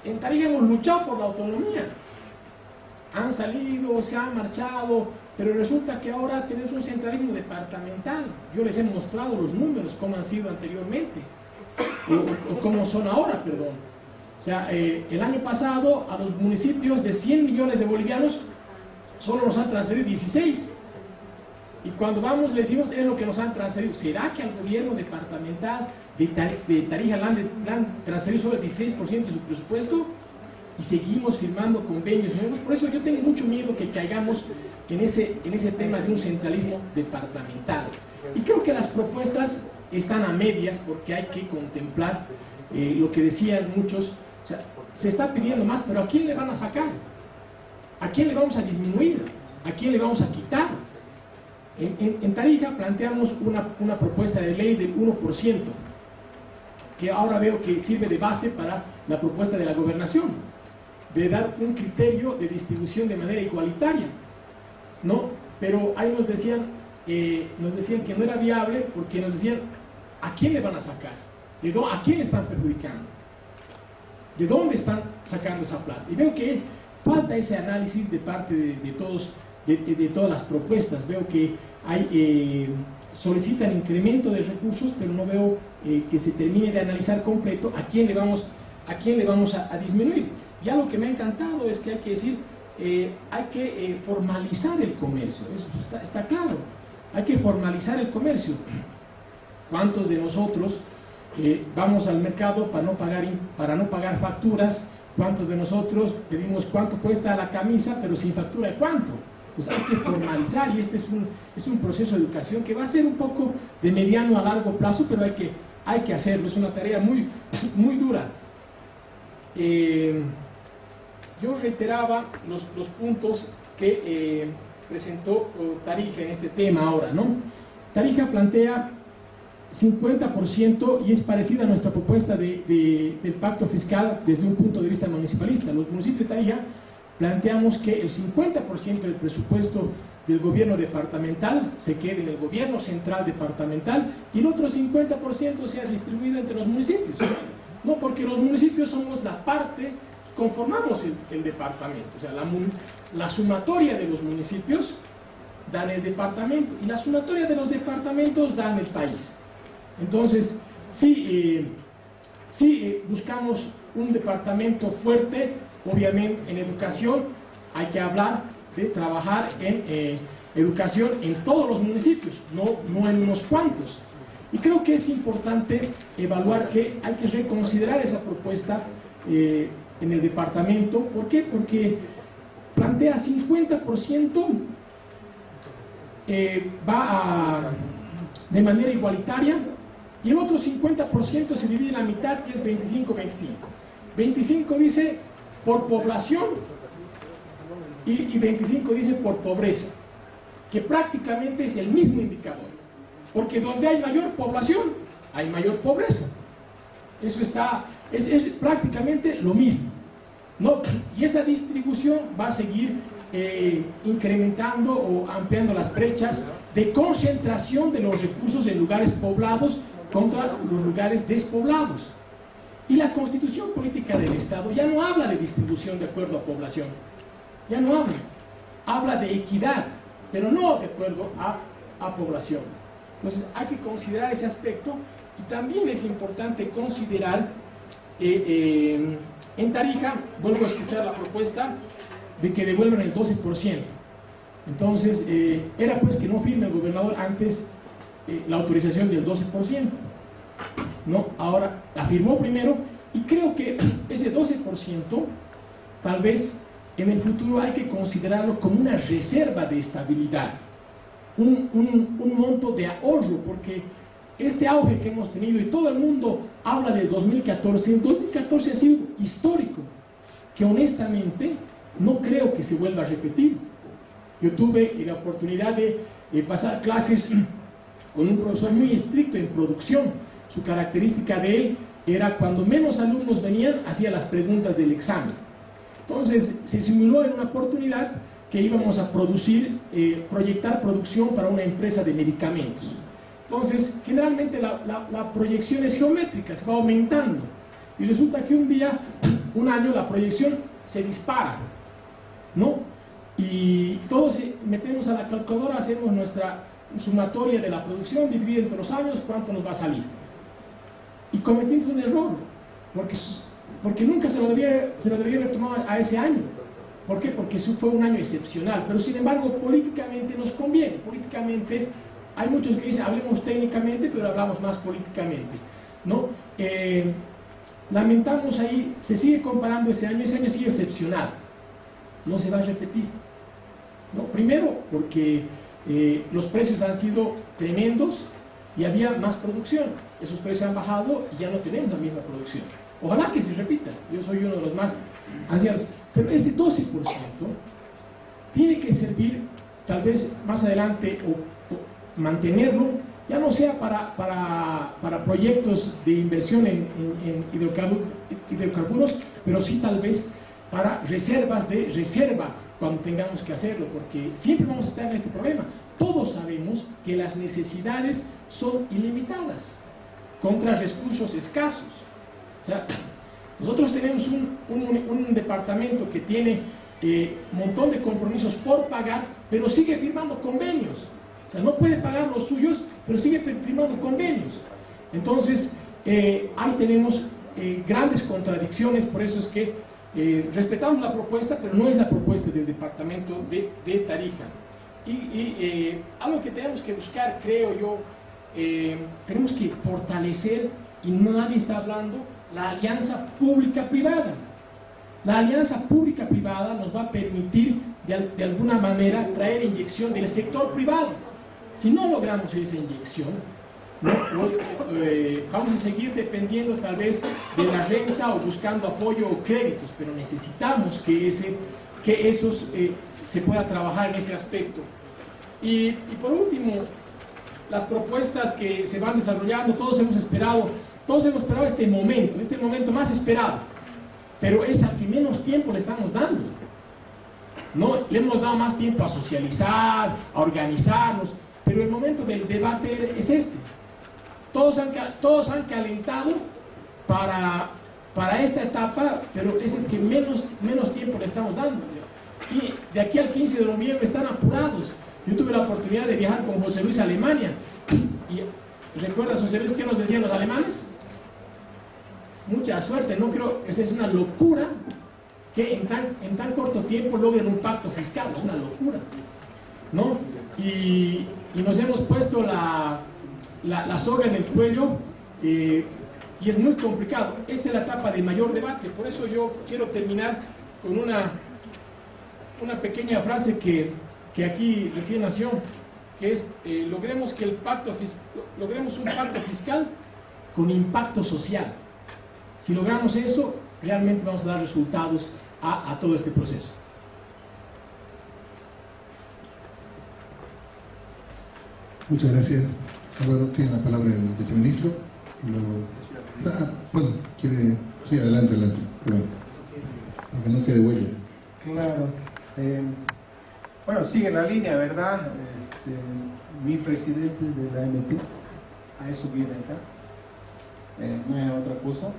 En Tarija hemos luchado por la autonomía, han salido, se han marchado, pero resulta que ahora tenemos un centralismo departamental. Yo les he mostrado los números, cómo han sido anteriormente, o cómo son ahora, perdón. O sea, el año pasado a los municipios de 100 millones de bolivianos solo nos han transferido 16. Y cuando vamos le decimos, es lo que nos han transferido. ¿Será que al gobierno departamental de Tarija le han transferido solo el 16% de su presupuesto? Y seguimos firmando convenios nuevos. Por eso yo tengo mucho miedo que caigamos en ese tema de un centralismo departamental. Y creo que las propuestas están a medias, porque hay que contemplar lo que decían muchos. O sea, se está pidiendo más, pero ¿a quién le van a sacar? ¿A quién le vamos a disminuir? ¿A quién le vamos a quitar? En Tarija planteamos una propuesta de ley del 1%, que ahora veo que sirve de base para la propuesta de la gobernación, de dar un criterio de distribución de manera igualitaria, ¿no? Pero ahí nos decían que no era viable, porque nos decían, ¿a quién le van a sacar? ¿A quién le están perjudicando? ¿De dónde están sacando esa plata? Y veo que falta ese análisis de parte de todas las propuestas. Veo que solicitan incremento de recursos, pero no veo que se termine de analizar completo a quién le vamos a disminuir. Ya lo que me ha encantado es que hay que decir, hay que formalizar el comercio. Eso está claro, hay que formalizar el comercio. ¿Cuántos de nosotros vamos al mercado para no pagar facturas? ¿Cuántos de nosotros pedimos cuánto cuesta la camisa, pero sin factura de cuánto? Pues hay que formalizar, y este es un proceso de educación que va a ser un poco de mediano a largo plazo, pero hay que hacerlo. Es una tarea muy, muy dura. Yo reiteraba los puntos que presentó Tarija en este tema ahora, ¿no? Tarija plantea 50%, y es parecida a nuestra propuesta del pacto fiscal desde un punto de vista municipalista. Los municipios de Tarija planteamos que el 50% del presupuesto del gobierno departamental se quede en el gobierno central departamental, y el otro 50% sea distribuido entre los municipios, ¿no? Porque los municipios somos la parte, conformamos el departamento. O sea, la sumatoria de los municipios dan el departamento, y la sumatoria de los departamentos dan el país. Entonces, sí buscamos un departamento fuerte. Obviamente en educación hay que hablar de trabajar en educación en todos los municipios, no en unos cuantos. Y creo que es importante evaluar que hay que reconsiderar esa propuesta en el departamento. ¿Por qué? Porque plantea 50% de manera igualitaria, y el otro 50% se divide en la mitad, que es 25-25. 25 dice por población y 25 dice por pobreza, que prácticamente es el mismo indicador, porque donde hay mayor población hay mayor pobreza. Eso es prácticamente lo mismo, ¿no? Y esa distribución va a seguir incrementando o ampliando las brechas de concentración de los recursos en lugares poblados contra los lugares despoblados. Y la Constitución Política del Estado ya no habla de distribución de acuerdo a población, ya no habla de equidad, pero no de acuerdo a población. Entonces hay que considerar ese aspecto, y también es importante considerar en Tarija, vuelvo a escuchar la propuesta de que devuelvan el 12%. Entonces era pues que no firme el gobernador antes la autorización del 12%, ¿no? Ahora la firmó primero, y creo que ese 12% tal vez en el futuro hay que considerarlo como una reserva de estabilidad, un monto de ahorro, porque este auge que hemos tenido, y todo el mundo habla de 2014, el 2014 ha sido histórico, que honestamente no creo que se vuelva a repetir. Yo tuve la oportunidad de pasar clases con un profesor muy estricto en producción. Su característica de él era, cuando menos alumnos venían, hacía las preguntas del examen. Entonces se simuló en una oportunidad que íbamos a proyectar producción para una empresa de medicamentos. Entonces generalmente la proyección es geométrica, se va aumentando, y resulta que un año la proyección se dispara, ¿no? Y todos metemos a la calculadora, hacemos nuestra sumatoria de la producción, dividida entre los años, cuánto nos va a salir. Y cometimos un error, porque nunca se lo debería haber tomado a ese año. ¿Por qué? Porque eso fue un año excepcional, pero sin embargo políticamente nos conviene. Políticamente hay muchos que dicen, hablemos técnicamente, pero hablamos más políticamente, ¿no? Lamentamos ahí, se sigue comparando ese año sigue excepcional, no se va a repetir, ¿no? Primero porque los precios han sido tremendos y había más producción. Esos precios han bajado y ya no tenemos la misma producción. Ojalá que se repita, yo soy uno de los más ansiados, pero ese 12% tiene que servir tal vez más adelante, o mantenerlo, ya no sea para proyectos de inversión en hidrocarburos, pero sí tal vez para reservas de reserva cuando tengamos que hacerlo, porque siempre vamos a estar en este problema. Todos sabemos que las necesidades son ilimitadas contra recursos escasos. O sea, nosotros tenemos un departamento que tiene un montón de compromisos por pagar, pero sigue firmando convenios. O sea, no puede pagar los suyos, pero sigue firmando convenios. Entonces, ahí tenemos grandes contradicciones. Por eso es que respetamos la propuesta, pero no es la propuesta del departamento de Tarija. Y algo que tenemos que buscar, creo yo, tenemos que fortalecer, y nadie está hablando, la alianza pública-privada. La alianza pública-privada nos va a permitir de alguna manera traer inyección del sector privado. Si no logramos esa inyección, vamos a seguir dependiendo tal vez de la renta o buscando apoyo o créditos, pero necesitamos que esos se pueda trabajar en ese aspecto. Y por último, las propuestas que se van desarrollando, todos hemos esperado este momento más esperado, pero es al que menos tiempo le estamos dando. No le hemos dado más tiempo a socializar, a organizarnos, pero el momento del debate es este. Todos han calentado para esta etapa, pero es el que menos tiempo le estamos dando. Y de aquí al 15 de noviembre están apurados. Yo tuve la oportunidad de viajar con José Luis a Alemania. ¿Y recuerdas, José Luis, qué nos decían los alemanes? Mucha suerte, no creo, esa es una locura que en tan corto tiempo logren un pacto fiscal. Es una locura, ¿no? Y nos hemos puesto la soga en el cuello, y es muy complicado. Esta es la etapa de mayor debate. Por eso yo quiero terminar con una pequeña frase que aquí recién nació, que es logremos un pacto fiscal con impacto social. Si logramos eso, realmente vamos a dar resultados a todo este proceso. Muchas gracias. Ahora tiene la palabra el viceministro. Y luego... bueno, quiere... Sí, adelante. Perdón. Para que no quede huella. Claro. Bueno, sigue la línea, ¿verdad? Mi presidente de la AMT, a eso viene acá. No es otra cosa.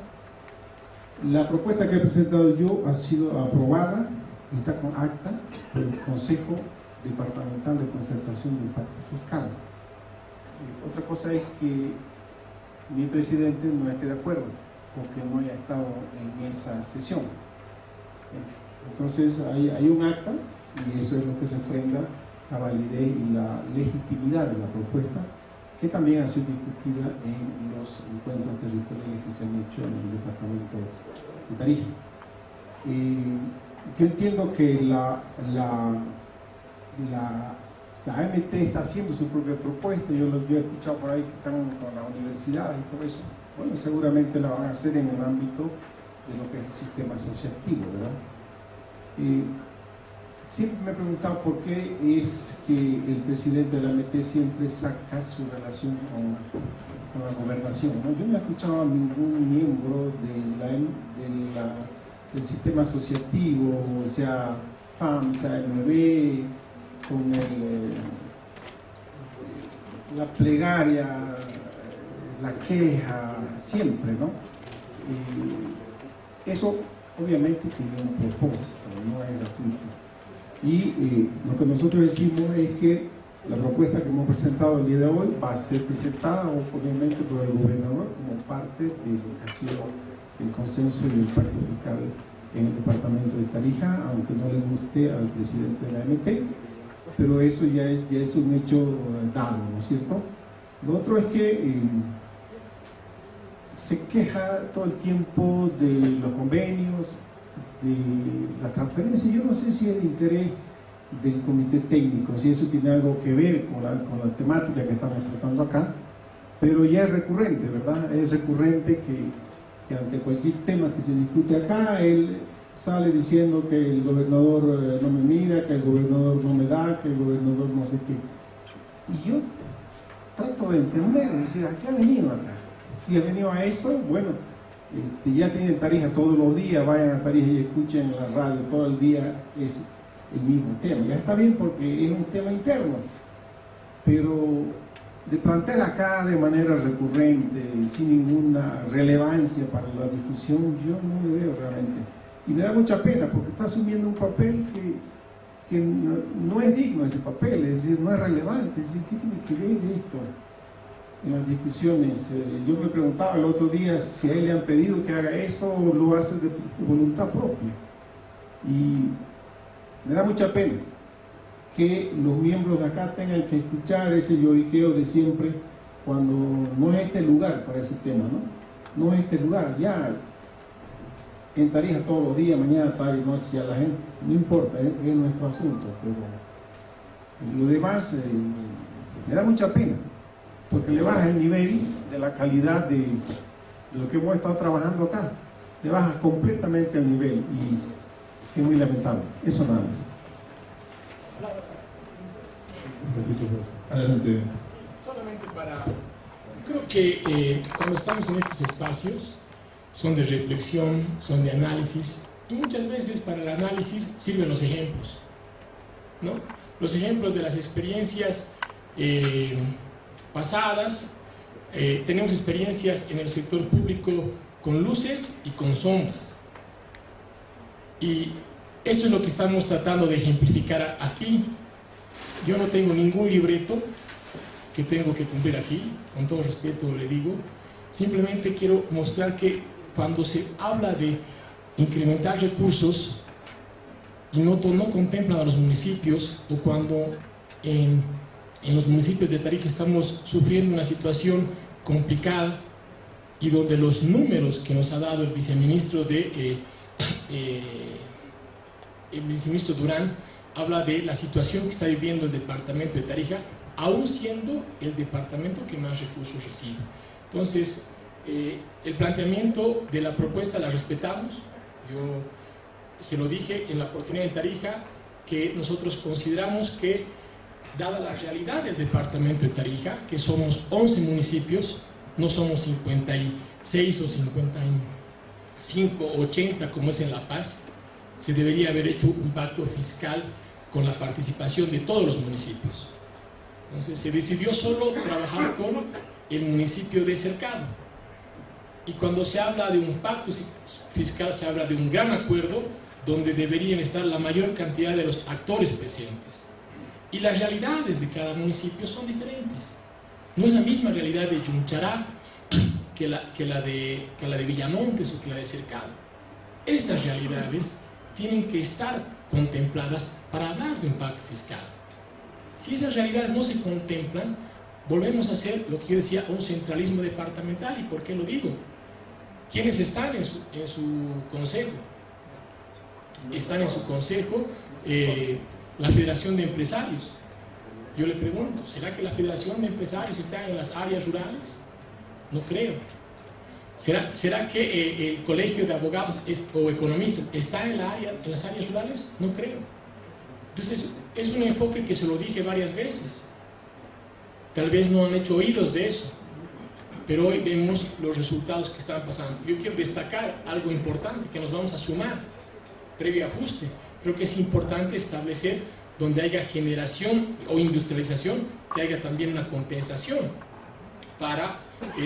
La propuesta que he presentado yo ha sido aprobada y está con acta por el Consejo Departamental de Concertación del Pacto Fiscal. Otra cosa es que mi presidente no esté de acuerdo o que no haya estado en esa sesión. Entonces hay un acta y eso es lo que refrenda la validez y la legitimidad de la propuesta, que también ha sido discutida en los encuentros territoriales que se han hecho en el departamento de Tarija. Yo entiendo que la AMT está haciendo su propia propuesta. Yo he escuchado por ahí que están con las universidades y todo eso. Bueno, seguramente la van a hacer en el ámbito de lo que es el sistema asociativo, ¿verdad? Siempre me he preguntado por qué es que el presidente de la AMT siempre saca su relación con la gobernación, ¿no? Yo no he escuchado a ningún miembro del sistema asociativo, sea FAM, sea MB, con la plegaria, la queja, siempre, ¿no? Eso obviamente tiene un propósito, no es gratuito. Y lo que nosotros decimos es que la propuesta que hemos presentado el día de hoy va a ser presentada obviamente por el gobernador como parte de lo que ha sido el consenso y el pacto fiscal en el departamento de Tarija, aunque no le guste al presidente de la AMT, pero eso ya es un hecho dado, ¿no es cierto? Lo otro es que se queja todo el tiempo de los convenios, de la transferencia. Yo no sé si es el interés del comité técnico, si eso tiene algo que ver con la temática que estamos tratando acá, pero ya es recurrente, ¿verdad? Es recurrente que ante cualquier tema que se discute acá, él sale diciendo que el gobernador no me mira, que el gobernador no me da, que el gobernador no sé qué. Y yo trato de entender, decir, ¿a qué ha venido acá? Si ha venido a eso, bueno, ya tienen Tarija todos los días, vayan a Tarija y escuchen en la radio todo el día, es el mismo tema. Ya está bien porque es un tema interno, pero de plantear acá de manera recurrente, sin ninguna relevancia para la discusión, yo no lo veo realmente. Y me da mucha pena porque está asumiendo un papel que no es digno ese papel, es decir, no es relevante. Es decir, ¿qué tiene que ver esto en las discusiones? Yo me preguntaba el otro día si a él le han pedido que haga eso o lo hace de voluntad propia. Y me da mucha pena que los miembros de acá tengan que escuchar ese lloriqueo de siempre cuando no es este lugar para ese tema, ¿no? No es este lugar, ya en Tarija todos los días, mañana, tarde y noche, ya la gente, no importa, es nuestro asunto, pero lo demás me da mucha pena, porque le baja el nivel de la calidad de lo que hemos estado trabajando acá, le baja completamente el nivel y es muy lamentable. Eso nada más. Adelante. Solamente creo que cuando estamos en estos espacios son de reflexión, son de análisis, y muchas veces para el análisis sirven los ejemplos, ¿no? Los ejemplos de las experiencias pasadas. Tenemos experiencias en el sector público con luces y con sombras, y eso es lo que estamos tratando de ejemplificar aquí. Yo no tengo ningún libreto que tengo que cumplir aquí, con todo respeto le digo, simplemente quiero mostrar que cuando se habla de incrementar recursos y no contemplan a los municipios, o cuando en los municipios de Tarija estamos sufriendo una situación complicada y donde los números que nos ha dado el viceministro Durán habla de la situación que está viviendo el departamento de Tarija, aún siendo el departamento que más recursos recibe. Entonces, el planteamiento de la propuesta la respetamos. Yo se lo dije en la oportunidad de Tarija, que nosotros consideramos que, dada la realidad del departamento de Tarija, que somos 11 municipios, no somos 56 o 55 o 80 como es en La Paz, se debería haber hecho un pacto fiscal con la participación de todos los municipios. Entonces se decidió solo trabajar con el municipio de Cercado. Y cuando se habla de un pacto fiscal, se habla de un gran acuerdo donde deberían estar la mayor cantidad de los actores presentes. Y las realidades de cada municipio son diferentes. No es la misma realidad de Yunchara que la de Villamontes o que la de Cercado. Esas realidades tienen que estar contempladas para hablar de un pacto fiscal. Si esas realidades no se contemplan, volvemos a hacer lo que yo decía, un centralismo departamental. ¿Y por qué lo digo? ¿Quiénes están en su consejo? Están en su consejo la Federación de Empresarios. Yo le pregunto, ¿será que la Federación de Empresarios está en las áreas rurales? No creo. ¿Será que el Colegio de Abogados o Economistas está en las áreas rurales? No creo. Entonces, es un enfoque que se lo dije varias veces. Tal vez no han hecho oídos de eso, pero hoy vemos los resultados que están pasando. Yo quiero destacar algo importante que nos vamos a sumar, previo ajuste. Creo que es importante establecer donde haya generación o industrialización, que haya también una compensación para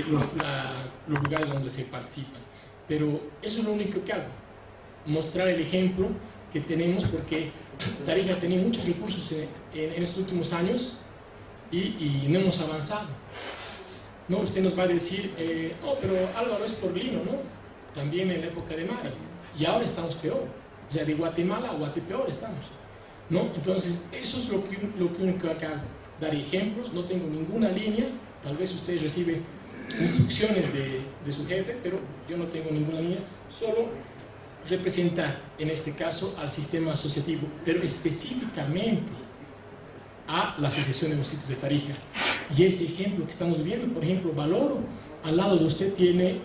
los lugares donde se participan. Pero eso es lo único que hago, mostrar el ejemplo que tenemos, porque Tarija ha tenido muchos recursos en estos últimos años y no hemos avanzado. No, usted nos va a decir, no, pero Álvaro es por Lino, ¿no? También en la época de Mari, y ahora estamos peor. O sea, de Guatemala a Guatepeor estamos, ¿no? Entonces, eso es lo único que hago, dar ejemplos. No tengo ninguna línea. Tal vez usted recibe instrucciones de su jefe, pero yo no tengo ninguna línea, solo representar, en este caso, al sistema asociativo, pero específicamente a la Asociación de Municipios de Tarija. Y ese ejemplo que estamos viviendo, por ejemplo, valoro, al lado de usted tiene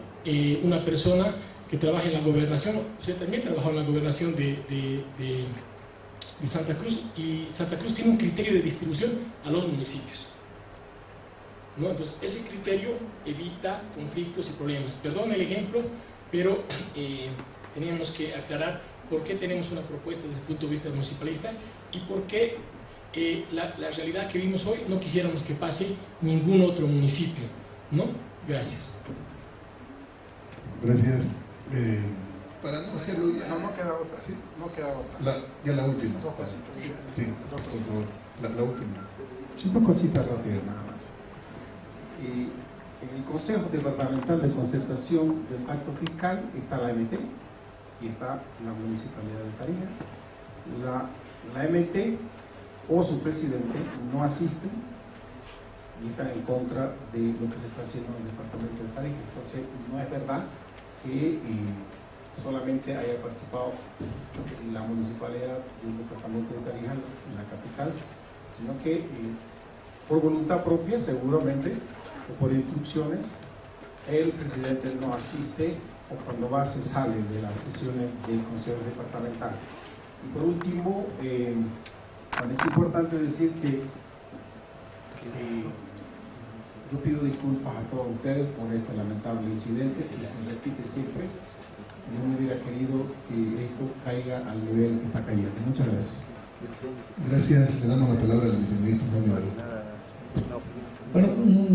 una persona que trabaja en la gobernación. Usted también trabajó en la gobernación de Santa Cruz, y Santa Cruz tiene un criterio de distribución a los municipios, ¿no? Entonces, ese criterio evita conflictos y problemas. Perdón el ejemplo, pero teníamos que aclarar por qué tenemos una propuesta desde el punto de vista municipalista y por qué la realidad que vimos hoy no quisiéramos que pase ningún otro municipio, ¿no? Gracias. Gracias. Para no hacerlo ya... No queda otra. ¿Sí? No queda otra. Ya la última. Dos cositas. Sí, por favor. La última. Sí, dos cositas rápidas nada más. En el Consejo Departamental de Concertación del Pacto Fiscal está la MT y está la Municipalidad de Tarija. La MT o su presidente no asisten y están en contra de lo que se está haciendo en el departamento de Tarija. Entonces, no es verdad que solamente haya participado la municipalidad del departamento de Tarija, en la capital, sino que por voluntad propia, seguramente, o por instrucciones, el presidente no asiste, o cuando va se sale de las sesiones del Consejo Departamental. Y por último, es importante decir que yo pido disculpas a todos ustedes por este lamentable incidente que se repite siempre. Yo no hubiera querido que esto caiga al nivel que está cayendo. Muchas gracias. Gracias. Le damos la palabra al viceministro Jaime Aro. Bueno,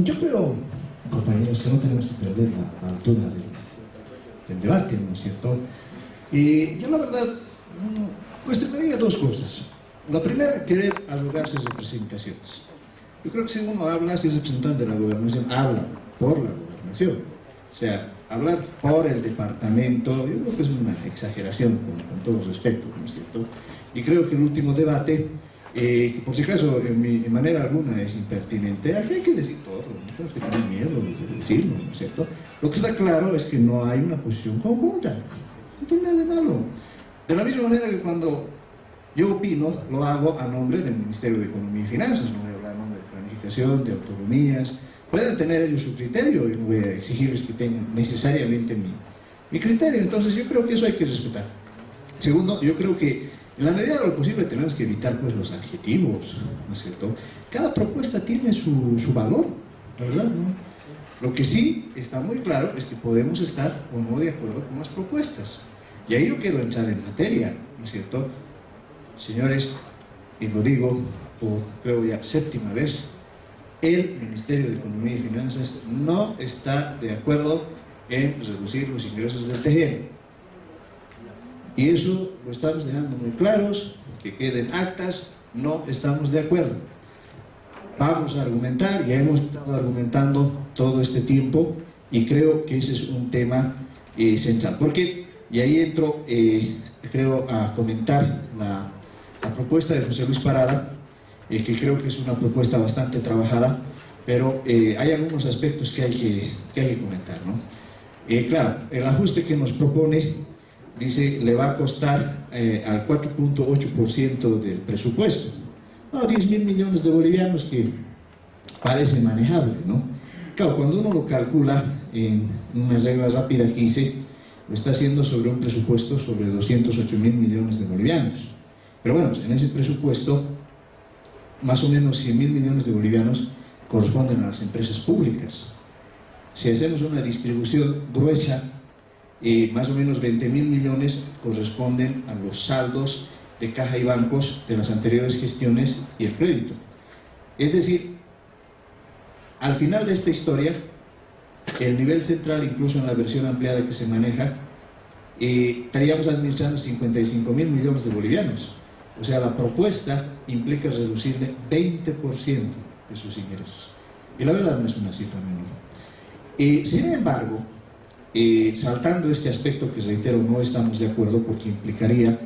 yo creo, compañeros, que no tenemos que perder la altura del debate, ¿no es cierto? Yo la verdad cuestionaría dos cosas. La primera, querer arrogarse representaciones. Yo creo que si uno habla, si es representante de la gobernación, habla por la gobernación. O sea, hablar por el departamento, yo creo que es una exageración, con todo respeto, ¿no es cierto? Y creo que el último debate, que por si acaso en manera alguna es impertinente, aquí hay que decir todo, no tenemos que tener miedo de decirlo, ¿no es cierto? Lo que está claro es que no hay una posición conjunta, no tiene nada de malo. De la misma manera que cuando yo opino, lo hago a nombre del Ministerio de Economía y Finanzas, no voy a hablar a nombre de planificación, de autonomías. Pueden tener ellos su criterio y no voy a exigirles que tengan necesariamente mi criterio. Entonces yo creo que eso hay que respetar. Segundo, yo creo que en la medida de lo posible tenemos que evitar pues los adjetivos, ¿no es cierto? Cada propuesta tiene su valor, la verdad, ¿no? Lo que sí está muy claro es que podemos estar o no de acuerdo con las propuestas. Y ahí yo quiero entrar en materia, ¿no es cierto? Señores, y lo digo por creo ya séptima vez, el Ministerio de Economía y Finanzas no está de acuerdo en reducir los ingresos del TGN. Y eso lo estamos dejando muy claros, que queden actas, no estamos de acuerdo. Vamos a argumentar, ya hemos estado argumentando todo este tiempo y creo que ese es un tema central. Porque, y ahí entro, creo, a comentar la propuesta de José Luis Parada, que creo que es una propuesta bastante trabajada, pero hay algunos aspectos que hay que comentar, ¿no? Claro, el ajuste que nos propone, dice, le va a costar al 4.8% del presupuesto. No, 10.000 millones de bolivianos, que parece manejable, ¿no? Claro, cuando uno lo calcula en una regla rápida que hice, lo está haciendo sobre un presupuesto sobre 208.000 millones de bolivianos. Pero bueno, en ese presupuesto, más o menos 100.000 millones de bolivianos corresponden a las empresas públicas. Si hacemos una distribución gruesa, más o menos 20.000 millones corresponden a los saldos de caja y bancos de las anteriores gestiones y el crédito. Es decir, al final de esta historia, el nivel central, incluso en la versión ampliada que se maneja, estaríamos administrando 55.000 millones de bolivianos. O sea, la propuesta implica reducirle 20% de sus ingresos. Y la verdad no es una cifra menor. Sin embargo, saltando este aspecto que, reitero, no estamos de acuerdo porque implicaría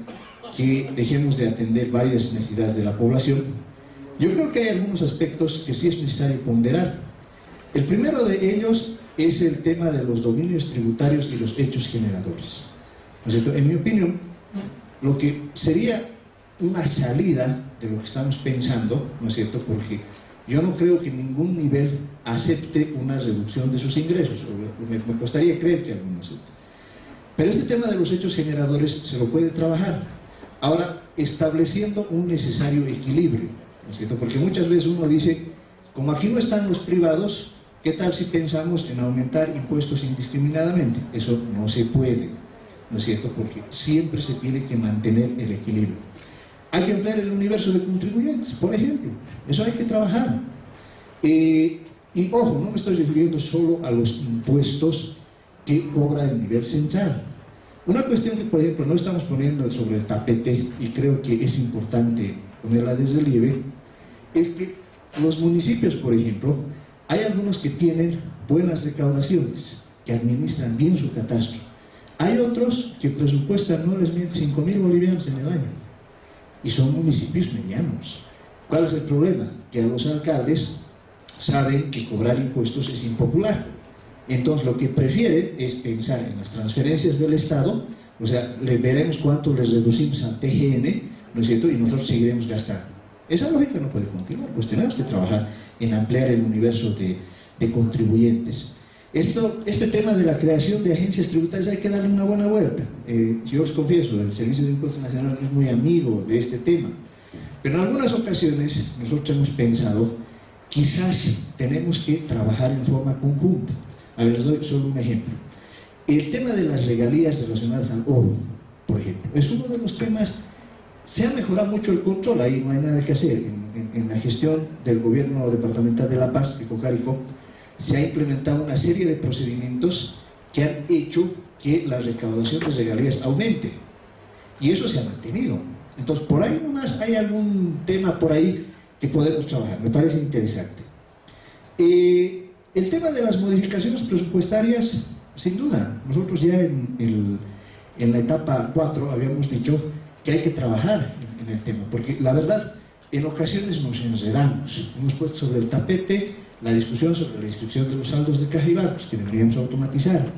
que dejemos de atender varias necesidades de la población, yo creo que hay algunos aspectos que sí es necesario ponderar. El primero de ellos es el tema de los dominios tributarios y los hechos generadores, ¿no es cierto? En mi opinión, lo que sería una salida de lo que estamos pensando, ¿no es cierto? Porque yo no creo que ningún nivel acepte una reducción de sus ingresos, me costaría creer que alguno acepte. Pero este tema de los hechos generadores se lo puede trabajar. Ahora, estableciendo un necesario equilibrio, ¿no es cierto? Porque muchas veces uno dice, como aquí no están los privados, ¿qué tal si pensamos en aumentar impuestos indiscriminadamente? Eso no se puede, ¿no es cierto? Porque siempre se tiene que mantener el equilibrio. Hay que ampliar el universo de contribuyentes, por ejemplo. Eso hay que trabajar. Y ojo, no me estoy refiriendo solo a los impuestos que cobra el nivel central. Una cuestión que, por ejemplo, no estamos poniendo sobre el tapete, y creo que es importante ponerla de relieve, es que los municipios, por ejemplo, hay algunos que tienen buenas recaudaciones, que administran bien su catastro. Hay otros que presupuestan, no les miento, 5.000 bolivianos en el año. Y son municipios medianos. ¿Cuál es el problema? Que a los alcaldes saben que cobrar impuestos es impopular. Entonces lo que prefieren es pensar en las transferencias del Estado, o sea, le veremos cuánto les reducimos al TGN, ¿no es cierto? Y nosotros seguiremos gastando. Esa lógica no puede continuar, pues tenemos que trabajar en ampliar el universo de contribuyentes. Este tema de la creación de agencias tributarias hay que darle una buena vuelta. Yo os confieso, el Servicio de Impuestos Nacionales no es muy amigo de este tema, pero en algunas ocasiones nosotros hemos pensado, quizás tenemos que trabajar en forma conjunta. A ver, les doy solo un ejemplo. El tema de las regalías relacionadas al oro, por ejemplo, es uno de los temas. Se ha mejorado mucho el control, ahí no hay nada que hacer. En la gestión del gobierno departamental de La Paz, de Cocarico, se ha implementado una serie de procedimientos que han hecho que la recaudación de regalías aumente. Y eso se ha mantenido. Entonces, por ahí nomás hay algún tema por ahí que podemos trabajar, me parece interesante. El tema de las modificaciones presupuestarias, sin duda. Nosotros ya en la etapa 4 habíamos dicho que hay que trabajar en el tema, porque la verdad, en ocasiones nos enredamos. Hemos puesto sobre el tapete la discusión sobre la inscripción de los saldos de caja y bancos, que deberíamos automatizar.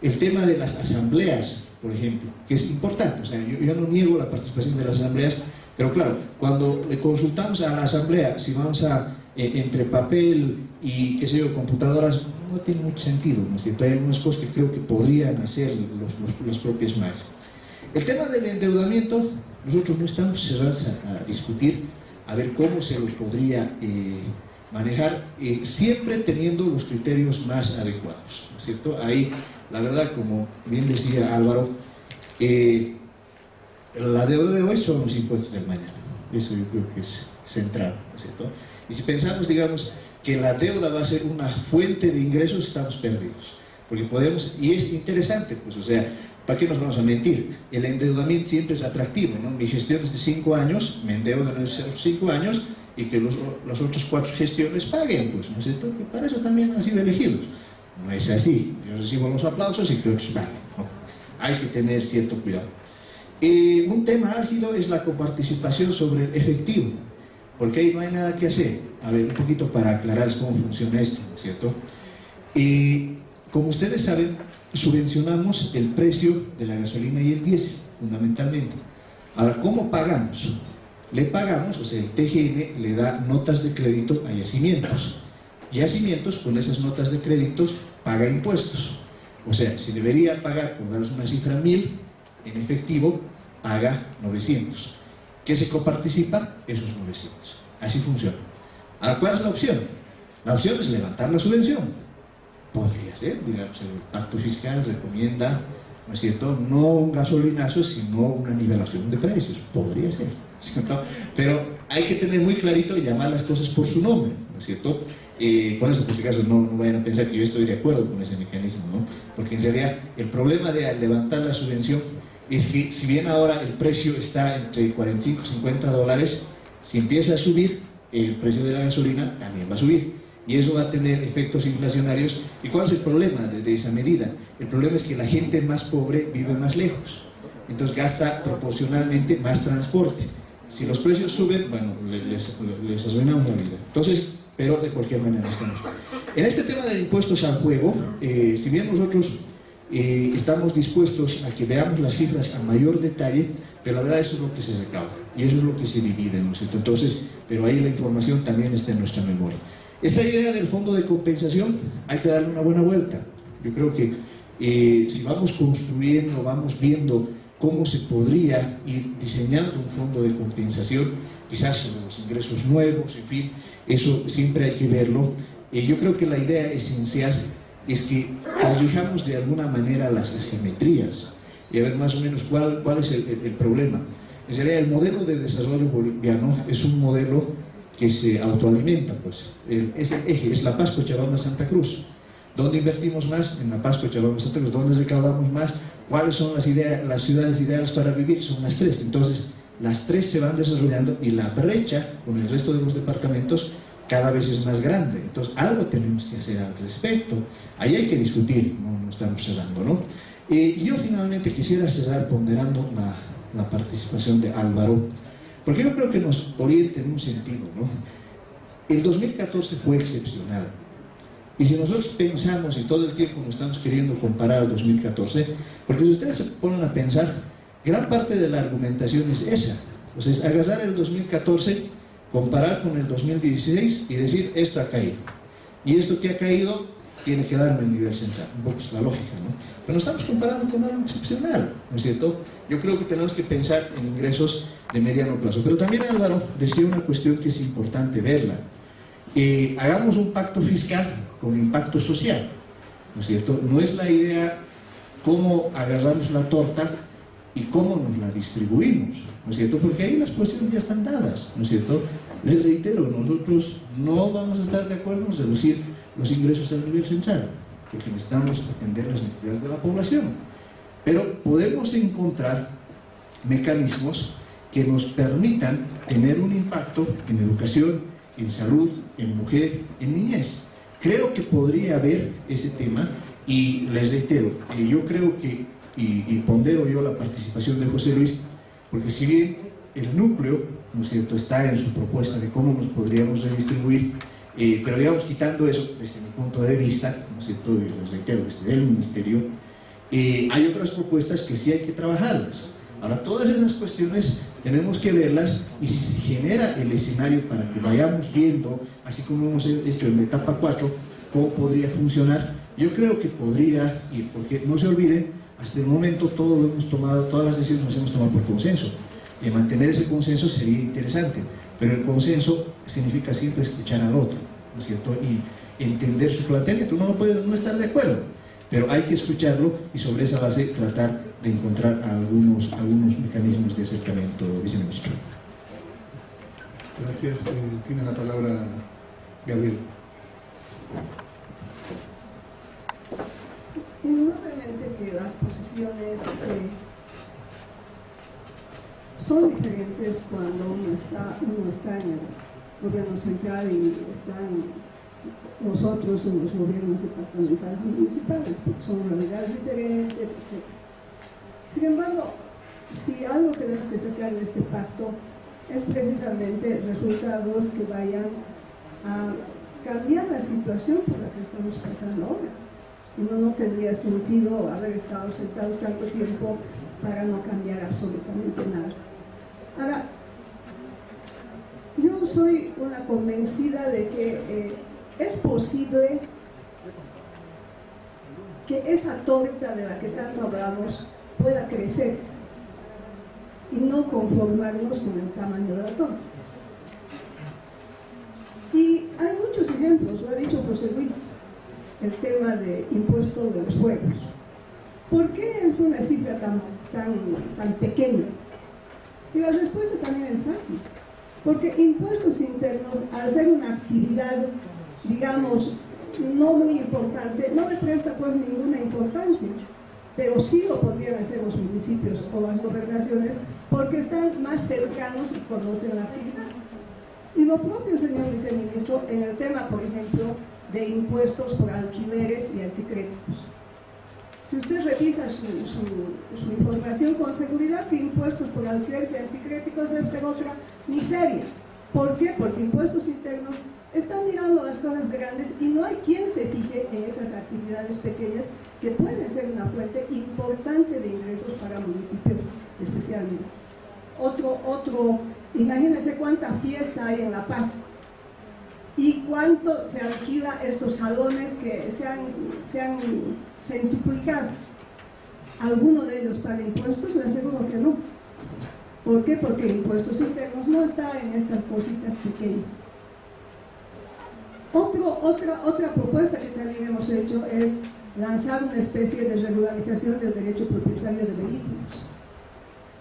El tema de las asambleas, por ejemplo, que es importante. O sea, yo no niego la participación de las asambleas, pero claro, cuando le consultamos a la asamblea si vamos a entre papel y, qué sé yo, computadoras, no tiene mucho sentido, ¿no es cierto? Hay algunas cosas que creo que podrían hacer los propios MAES. El tema del endeudamiento, nosotros no estamos cerrados a discutir, a ver cómo se lo podría manejar, siempre teniendo los criterios más adecuados, ¿no es cierto? Ahí, la verdad, como bien decía Álvaro, la deuda de hoy son los impuestos del mañana. Eso yo creo que es central, ¿no es cierto? Y si pensamos, digamos, que la deuda va a ser una fuente de ingresos, estamos perdidos. Porque podemos, y es interesante, pues, o sea, ¿para qué nos vamos a mentir? El endeudamiento siempre es atractivo, ¿no? Mi gestión es de 5 años, me endeudo en esos 5 años y que las otras 4 gestiones paguen, pues, ¿no es cierto? Que para eso también han sido elegidos. No es así. Yo recibo los aplausos y que otros paguen, ¿no? Hay que tener cierto cuidado. Un tema álgido es la coparticipación sobre el efectivo, porque ahí no hay nada que hacer. A ver, un poquito para aclararles cómo funciona esto, ¿no es cierto? Como ustedes saben, subvencionamos el precio de la gasolina y el diésel, fundamentalmente. Ahora, ¿cómo pagamos? Le pagamos, o sea, el TGN le da notas de crédito a yacimientos. Yacimientos, con esas notas de créditos, paga impuestos. O sea, si debería pagar, por darles una cifra, 1000, en efectivo, paga 900. ¿Qué se coparticipa? Esos 900. Así funciona. Ahora, ¿cuál es la opción? La opción es levantar la subvención. Podría ser, digamos, el pacto fiscal recomienda, ¿no es cierto?, no un gasolinazo, sino una nivelación de precios. Podría ser, ¿cierto? Pero hay que tener muy clarito y llamar las cosas por su nombre, ¿no es cierto? Con esto, por si acaso, no vayan a pensar que yo estoy de acuerdo con ese mecanismo, ¿no? Porque en realidad el problema de levantar la subvención es que, si bien ahora el precio está entre 45 y 50 dólares, si empieza a subir, el precio de la gasolina también va a subir. Y eso va a tener efectos inflacionarios. ¿Y cuál es el problema de esa medida? El problema es que la gente más pobre vive más lejos, entonces gasta proporcionalmente más transporte. Si los precios suben, bueno, les arruinamos la vida. Entonces, pero de cualquier manera estamos. En este tema de impuestos al juego, si bien nosotros estamos dispuestos a que veamos las cifras a mayor detalle, pero la verdad eso es lo que se recauda y eso es lo que se divide, ¿no es cierto? Entonces, pero ahí la información también está en nuestra memoria. Esta idea del fondo de compensación hay que darle una buena vuelta. Yo creo que si vamos construyendo, vamos viendo cómo se podría ir diseñando un fondo de compensación, quizás sobre los ingresos nuevos, en fin, eso siempre hay que verlo. Yo creo que la idea esencial es que corrijamos de alguna manera las asimetrías y a ver más o menos cuál es el problema. En realidad, el modelo de desarrollo boliviano es un modelo que se autoalimenta, pues. Es el eje, es La Paz, Cochabamba, Santa Cruz. ¿Dónde invertimos más? En La Paz, Cochabamba, Santa Cruz. ¿Dónde recaudamos más? ¿Cuáles son las ciudades ideales para vivir? Son las 3. Entonces, las 3 se van desarrollando y la brecha con el resto de los departamentos cada vez es más grande. Entonces, algo tenemos que hacer al respecto. Ahí hay que discutir, no estamos cerrando, ¿no? Yo finalmente quisiera cerrar ponderando la participación de Álvaro, porque yo creo que nos orienta en un sentido, ¿no? El 2014 fue excepcional. Y si nosotros pensamos y todo el tiempo nos estamos queriendo comparar al 2014, porque si ustedes se ponen a pensar, gran parte de la argumentación es esa. O sea, es agarrar el 2014, comparar con el 2016 y decir, esto ha caído. Y esto que ha caído tiene que darme el nivel central. Un poco es la lógica, ¿no? Pero nos estamos comparando con algo excepcional, ¿no es cierto? Yo creo que tenemos que pensar en ingresos de mediano plazo. Pero también Álvaro decía una cuestión que es importante verla. Hagamos un pacto fiscal con impacto social, ¿no es cierto? No es la idea cómo agarramos la torta y cómo nos la distribuimos, ¿no es cierto? Porque ahí las cuestiones ya están dadas, ¿no es cierto? Les reitero, nosotros no vamos a estar de acuerdo en reducir los ingresos al nivel central, porque necesitamos atender las necesidades de la población, pero podemos encontrar mecanismos que nos permitan tener un impacto en educación, en salud, en mujer, en niñez. Creo que podría haber ese tema Y les reitero, yo creo que, y pondero yo la participación de José Luis, porque si bien el núcleo, ¿no es cierto?, está en su propuesta de cómo nos podríamos redistribuir, pero digamos, quitando eso desde mi punto de vista, ¿no es cierto?, y les reitero, desde el Ministerio, hay otras propuestas que sí hay que trabajarlas. Ahora, todas esas cuestiones tenemos que verlas, y si se genera el escenario para que vayamos viendo, así como hemos hecho en la etapa 4, cómo podría funcionar, yo creo que podría ir, porque no se olviden, hasta el momento todo lo hemos tomado, todas las decisiones las hemos tomado por consenso. Y mantener ese consenso sería interesante, pero el consenso significa siempre escuchar al otro, ¿no es cierto? Y entender su planteamiento. Uno no puede no estar de acuerdo, pero hay que escucharlo y sobre esa base tratar de encontrar algunos mecanismos de acercamiento, viceministro. Gracias. Tiene la palabra Gabriel. Indudablemente que las posiciones son diferentes cuando uno está en el gobierno central y están nosotros en los gobiernos departamentales y municipales, porque son realidades diferentes, etc. Sin embargo, si algo tenemos que sacar de este pacto es precisamente resultados que vayan a cambiar la situación por la que estamos pasando ahora. Si no, no tendría sentido haber estado sentados tanto tiempo para no cambiar absolutamente nada. Ahora, yo soy una convencida de que es posible que esa torta de la que tanto hablamos pueda crecer y no conformarnos con el tamaño de la torta. Y hay muchos ejemplos, lo ha dicho José Luis, el tema de impuesto de los juegos. ¿Por qué es una cifra tan pequeña? Y la respuesta también es fácil. Porque impuestos internos, al ser una actividad, digamos, no muy importante, no le presta pues ninguna importancia, pero sí lo podrían hacer los municipios o las gobernaciones porque están más cercanos y conocen la actividad. Y lo propio, señor viceministro, en el tema, por ejemplo, de impuestos por alquileres y anticréditos. Si usted revisa su información, con seguridad que impuestos por alquileres y anticréditos debe ser otra miseria. ¿Por qué? Porque impuestos internos están mirando las cosas grandes y no hay quien se fije en esas actividades pequeñas que pueden ser una fuente importante de ingresos para municipios especialmente. Imagínense cuánta fiesta hay en La Paz y cuánto se alquila estos salones que se han centuplicado. ¿Alguno de ellos paga impuestos? Le aseguro que no. ¿Por qué? Porque impuestos internos no está en estas cositas pequeñas. Otra propuesta que también hemos hecho es lanzar una especie de regularización del derecho propietario de vehículos,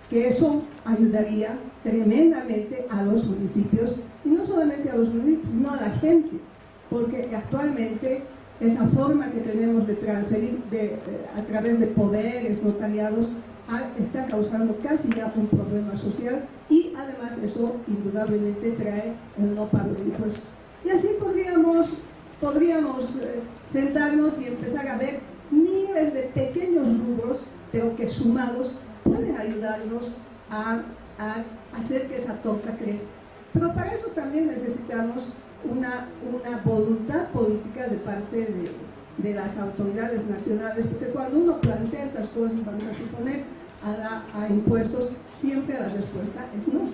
que eso ayudaría tremendamente a los municipios, y no solamente a los municipios, sino a la gente, porque actualmente esa forma que tenemos de transferir a través de poderes notariados está causando casi ya un problema social, y además eso indudablemente trae el no pago de impuestos. Y así podríamos sentarnos y empezar a ver miles de pequeños rubros, pero que sumados pueden ayudarnos a hacer que esa torta crezca. Pero para eso también necesitamos una voluntad política de parte de las autoridades nacionales, porque cuando uno plantea estas cosas, vamos a suponer, a impuestos, siempre la respuesta es no.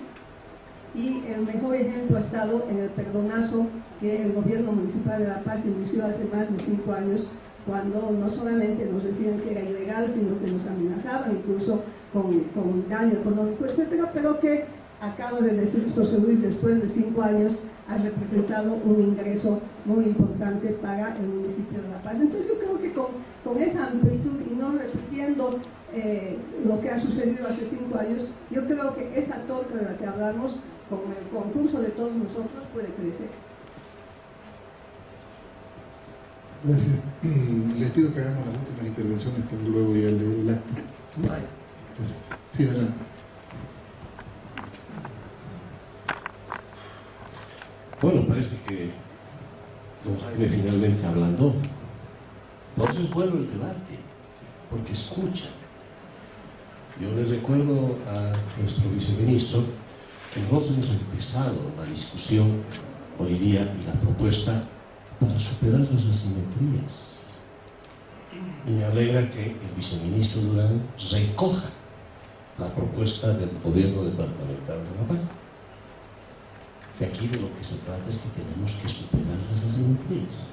Y el mejor ejemplo ha estado en el perdonazo que el gobierno municipal de La Paz inició hace más de 5 años, cuando no solamente nos decían que era ilegal, sino que nos amenazaban incluso con daño económico, etcétera, pero que acaba de decir José Luis, después de 5 años ha representado un ingreso muy importante para el municipio de La Paz. Entonces yo creo que con esa amplitud y no repitiendo lo que ha sucedido hace 5 años, yo creo que esa torta de la que hablamos, con el concurso de todos nosotros, puede crecer. Gracias. Les pido que hagamos las últimas intervenciones, pero luego ya leer el acta. Gracias. Sí, adelante. Bueno, parece que don Jaime finalmente se ablandó. Por eso es bueno el debate, porque escucha. Yo les recuerdo a nuestro viceministro que nosotros hemos empezado la discusión hoy día y la propuesta para superar las asimetrías. Y me alegra que el viceministro Durán recoja la propuesta del gobierno departamental de La Paz. De aquí de lo que se trata es que tenemos que superar las asimetrías.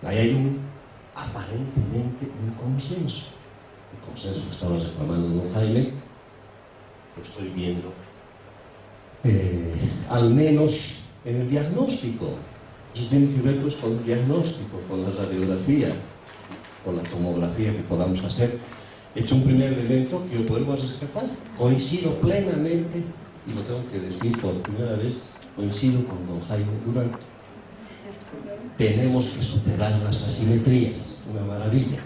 Ahí hay aparentemente un consenso. El consenso que estaba reclamando don Jaime, lo estoy viendo, al menos en el diagnóstico. Eso tiene que ver pues con el diagnóstico, con la radiografía, con la tomografía que podamos hacer. He hecho un primer elemento que yo vuelvo a rescatar. Coincido plenamente, y lo tengo que decir por primera vez, coincido con don Jaime Durán. Tenemos que superar las asimetrías. Una maravilla.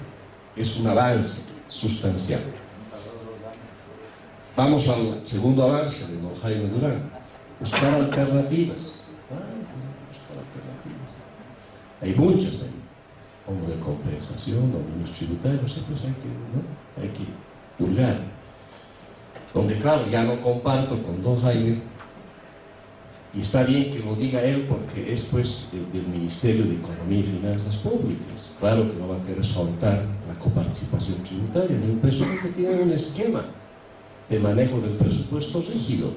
Es un avance sustancial. Vamos al segundo avance de don Jaime Durán. Buscar alternativas. Buscar alternativas. Hay muchas ahí. Fondo de compensación, dominios tributarios, pues hay que hurgar. Donde, claro, ya no comparto con don Jaime, y está bien que lo diga él porque es pues del Ministerio de Economía y Finanzas Públicas. Claro que no va a querer soltar la coparticipación tributaria, ni un peso, porque tiene un esquema de manejo del presupuesto rígido.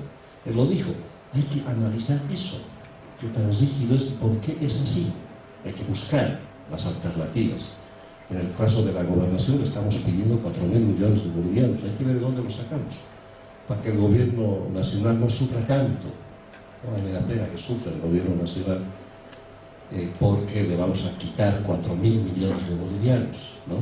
Él lo dijo, hay que analizar eso, qué tan rígido es y por qué es así. Hay que buscar las alternativas. En el caso de la gobernación estamos pidiendo 4.000 millones de bolivianos. Hay que ver de dónde los sacamos para que el gobierno nacional no sufra tanto. No vale la pena que sufra el gobierno nacional porque le vamos a quitar 4.000 millones de bolivianos, ¿no?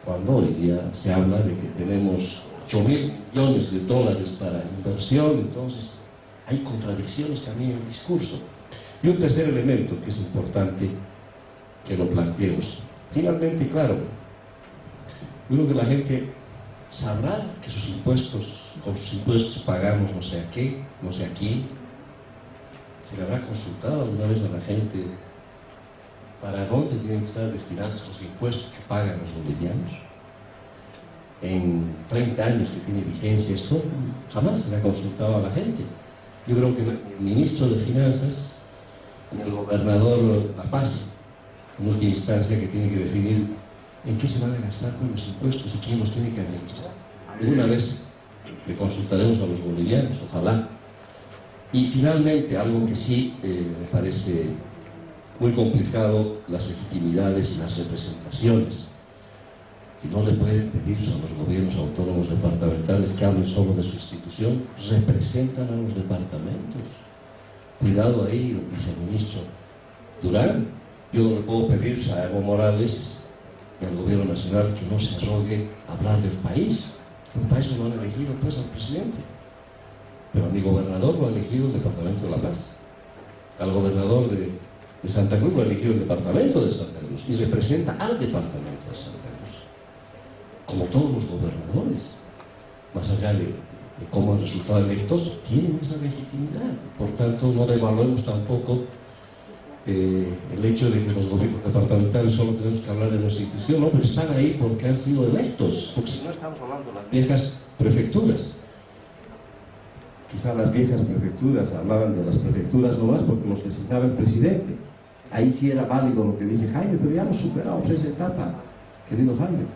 Cuando hoy día se habla de que tenemos 8.000 millones de dólares para inversión. Entonces hay contradicciones también en el discurso. Y un tercer elemento que es importante que lo planteemos. Finalmente, claro, yo creo que la gente sabrá que sus impuestos, con sus impuestos pagamos no sé a qué, no sé a quién. ¿Se le habrá consultado alguna vez a la gente para dónde tienen que estar destinados los impuestos que pagan los bolivianos? En 30 años que tiene vigencia esto, jamás se le ha consultado a la gente. Yo creo que el ministro de Finanzas, el gobernador La Paz, en última instancia, que tiene que definir en qué se van a gastar con los impuestos y quién los tiene que administrar. Alguna vez le consultaremos a los bolivianos, ojalá. Y finalmente, algo que sí me parece muy complicado, las legitimidades y las representaciones. Si no le pueden pedir a los gobiernos autónomos departamentales que hablen solo de su institución, representan a los departamentos. Cuidado ahí, viceministro Durán. Yo no le puedo pedir a Evo Morales y al gobierno nacional que no se arrogue hablar del país. El país no lo han elegido pues al presidente, pero a mi gobernador lo ha elegido el Departamento de La Paz, al gobernador de Santa Cruz lo ha elegido el Departamento de Santa Cruz y representa al Departamento de Santa Cruz, como todos los gobernadores, más allá de cómo han resultado electos, tienen esa legitimidad. Por tanto, no devaluemos tampoco el hecho de que los gobiernos departamentales solo tenemos que hablar de nuestra institución, no, pero están ahí porque han sido electos, porque si no estamos hablando de las viejas prefecturas. Quizá las viejas prefecturas hablaban de las prefecturas nomás porque los designaba el presidente. Ahí sí era válido lo que dice Jaime, pero ya hemos superado esa etapa, querido Jaime.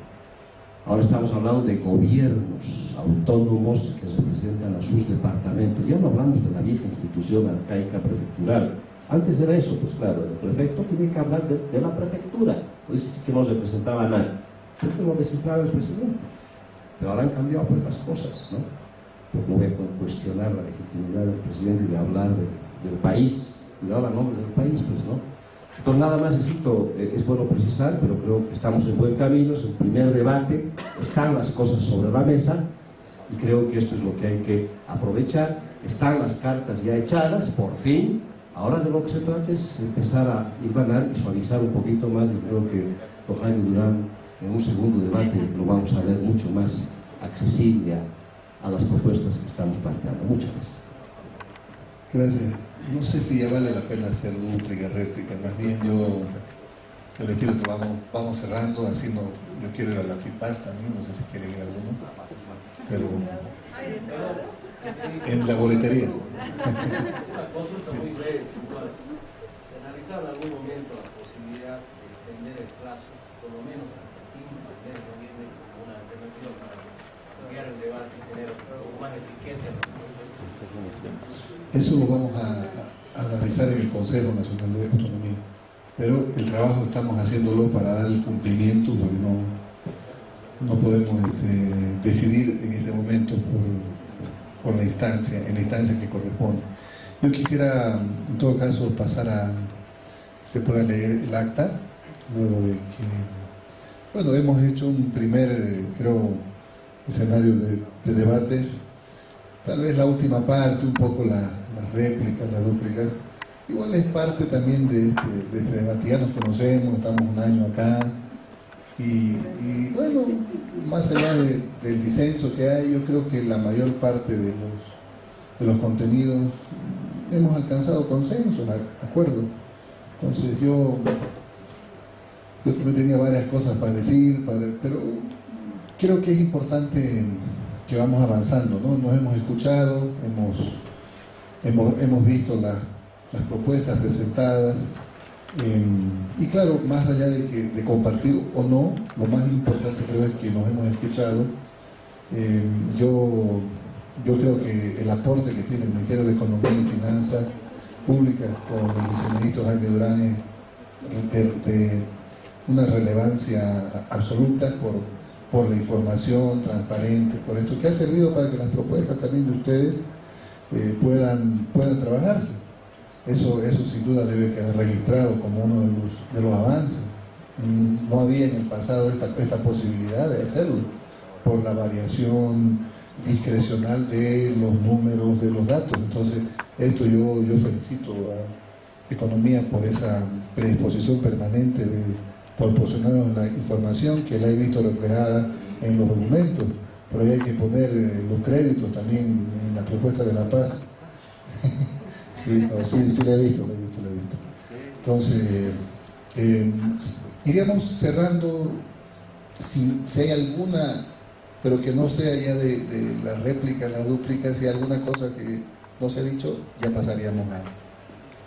Ahora estamos hablando de gobiernos autónomos que representan a sus departamentos. Ya no hablamos de la vieja institución arcaica prefectural. Antes era eso, pues claro, el prefecto tiene que hablar de la prefectura. Pues sí que no representaba a nadie, porque lo designaba el presidente. Pero ahora han cambiado pues las cosas, ¿no? Porque no voy a cuestionar la legitimidad del presidente de hablar del país, y ahora nombre del país, pues no. Entonces nada más necesito, es bueno precisar, pero creo que estamos en buen camino, es el primer debate, están las cosas sobre la mesa, y creo que esto es lo que hay que aprovechar. Están las cartas ya echadas, por fin. Ahora de lo que se trata es empezar a hilvanar y suavizar un poquito más, y creo que don Jaime Durán en un segundo debate lo vamos a ver mucho más accesible a las propuestas que estamos planteando. Muchas gracias. Gracias. No sé si ya vale la pena hacer dúplica, réplica, más bien yo Yo le pido que vamos cerrando, así no, yo quiero ir a la FIPAS también, no sé si quieren ir alguno, pero en la boletería. Una consulta muy breve, ¿se analizaba en algún momento la posibilidad de extender el plazo, por lo menos hasta el fin del mes de noviembre, como una alternativa para cambiar el debate y tener más eficacia en los procesos? Eso lo vamos a analizar en el Consejo Nacional de Autonomía, pero el trabajo estamos haciéndolo para dar el cumplimiento, porque no podemos decidir en este momento por la instancia, en la instancia que corresponde. Yo quisiera, en todo caso, pasar a, se pueda leer el acta, luego de que, bueno, hemos hecho un primer, creo, escenario de debates, tal vez la última parte, un poco las réplicas, las dúplicas, igual es parte también de este debate, ya nos conocemos, estamos un año acá, y bueno, más allá del disenso que hay, yo creo que la mayor parte de los contenidos hemos alcanzado consenso, acuerdo. Entonces yo también tenía varias cosas para decir, pero creo que es importante que vamos avanzando, ¿no? Nos hemos escuchado, hemos visto las propuestas presentadas, y claro, más allá de compartir o no, lo más importante creo es que nos hemos escuchado. Yo creo que el aporte que tiene el Ministerio de Economía y Finanzas Públicas con el viceministro Jaime Durán es de una relevancia absoluta por la información transparente, por esto que ha servido para que las propuestas también de ustedes puedan trabajarse. Eso sin duda debe quedar registrado como uno de los avances. No había en el pasado esta posibilidad de hacerlo por la variación discrecional de los números, de los datos. Entonces, esto yo felicito a Economía por esa predisposición permanente de proporcionarnos la información que la he visto reflejada en los documentos, pero ahí hay que poner los créditos también en la propuesta de La Paz. Sí, la he visto. Entonces, iríamos cerrando, si hay alguna, pero que no sea ya de la réplica, la dúplica, si hay alguna cosa que no se ha dicho, ya pasaríamos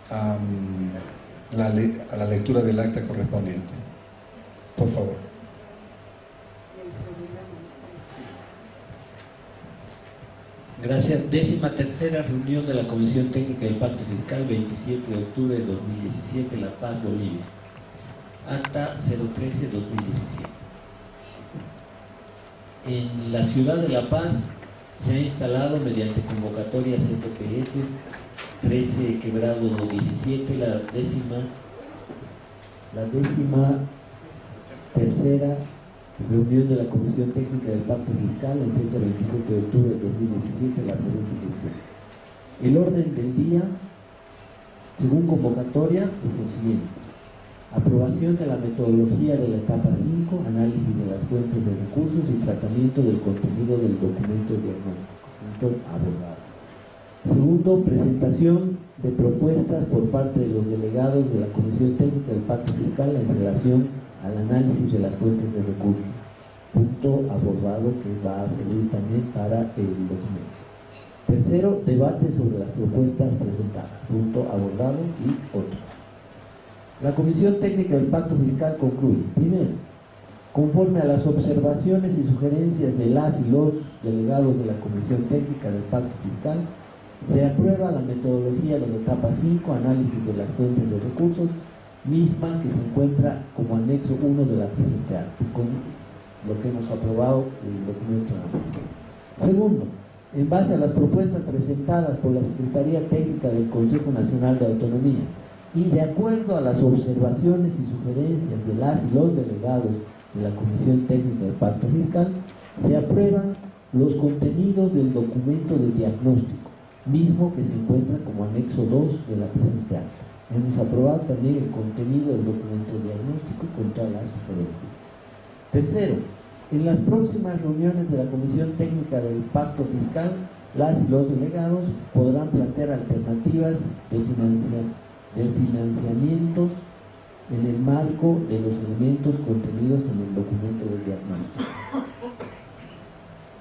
a la lectura del acta correspondiente. Por favor. Gracias. 13ª reunión de la Comisión Técnica del Pacto Fiscal, 27 de octubre de 2017, La Paz, Bolivia. Acta 013-2017. En la ciudad de La Paz se ha instalado mediante convocatoria CTPF 13/17 la décima tercera reunión de la Comisión Técnica del Pacto Fiscal en fecha 27 de octubre de 2017, la presente gestión. El orden del día, según convocatoria, es el siguiente: aprobación de la metodología de la etapa 5, análisis de las fuentes de recursos y tratamiento del contenido del documento diagnóstico, punto abordado. Segundo, presentación de propuestas por parte de los delegados de la Comisión Técnica del Pacto Fiscal en relación al análisis de las fuentes de recursos, punto abordado que va a servir también para el documento. Tercero, debate sobre las propuestas presentadas, punto abordado y otro. La Comisión Técnica del Pacto Fiscal concluye: primero, conforme a las observaciones y sugerencias de las y los delegados de la Comisión Técnica del Pacto Fiscal, se aprueba la metodología de la etapa 5, análisis de las fuentes de recursos, misma que se encuentra como anexo 1 de la presente acta, con lo que hemos aprobado el documento. Segundo, en base a las propuestas presentadas por la Secretaría Técnica del Consejo Nacional de Autonomía y de acuerdo a las observaciones y sugerencias de las y los delegados de la Comisión Técnica del Pacto Fiscal, se aprueban los contenidos del documento de diagnóstico, mismo que se encuentra como anexo 2 de la presente acta. Hemos aprobado también el contenido del documento diagnóstico con todas las sugerencias. Tercero, en las próximas reuniones de la Comisión Técnica del Pacto Fiscal, las y los delegados podrán plantear alternativas de financiamientos en el marco de los elementos contenidos en el documento del diagnóstico.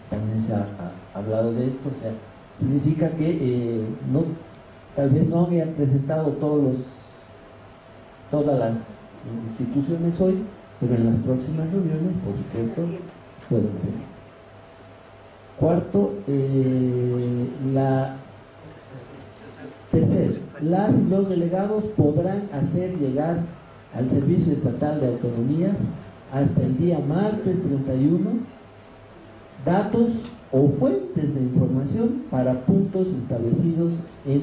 También se ha hablado de esto, o sea, significa que tal vez no hayan presentado todas las instituciones hoy, pero en las próximas reuniones, por supuesto, pueden hacer. Cuarto, tercero, las y los delegados podrán hacer llegar al Servicio Estatal de Autonomías hasta el día martes 31 datos o fuentes de información para puntos establecidos en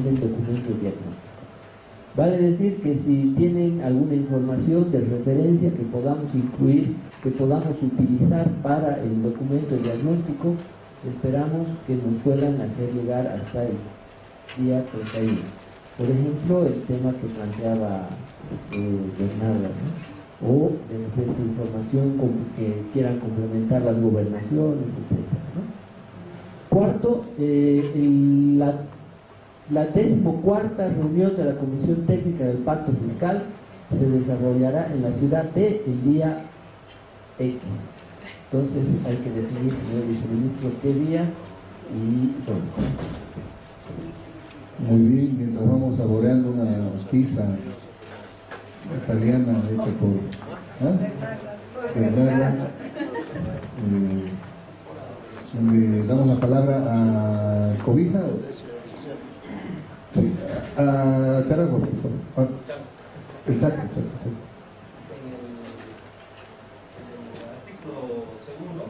el documento diagnóstico. Vale decir que si tienen alguna información de referencia que podamos incluir, que podamos utilizar para el documento diagnóstico, esperamos que nos puedan hacer llegar hasta el día 31. Por ejemplo, el tema que planteaba Bernarda, ¿no? O de repente información que quieran complementar las gobernaciones, etc., ¿no? Cuarto, la 14ª reunión de la Comisión Técnica del Pacto Fiscal se desarrollará en la ciudad de el día X. Entonces hay que definir, señor viceministro, qué día y dónde. Muy bien, mientras vamos saboreando una pizza italiana hecha por Bernarda, le damos la palabra a Cobija, sí, a Charago, por favor. El Chaco. En el artículo segundo,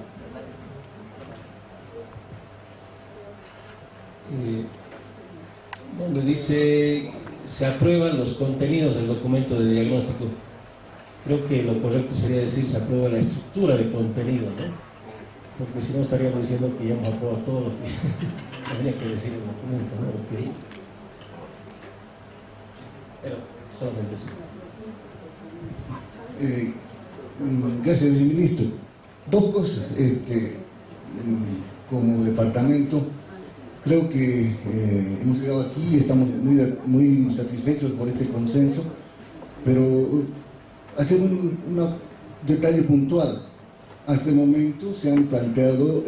donde dice se aprueban los contenidos del documento de diagnóstico, creo que lo correcto sería decir se aprueba la estructura de contenido, ¿no? Porque si no estaríamos diciendo que ya hemos aprobado todo lo que habría que decir el documento, ¿no? Okay. Pero solamente eso. Gracias, viceministro. Dos cosas. Como departamento, creo que hemos llegado aquí y estamos muy satisfechos por este consenso, pero hacer un detalle puntual. Hasta el momento se han planteado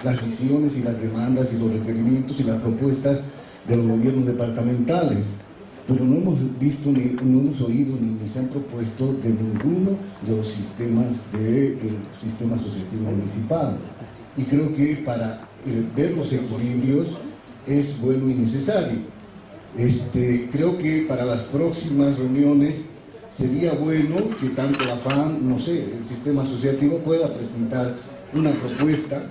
las visiones y las demandas y los requerimientos y las propuestas de los gobiernos departamentales, pero no hemos visto, no hemos oído ni se han propuesto de ninguno de los sistemas del sistema asociativo municipal. Y creo que para ver los equilibrios es bueno y necesario. Creo que para las próximas reuniones sería bueno que tanto la FAM, no sé, el sistema asociativo pueda presentar una propuesta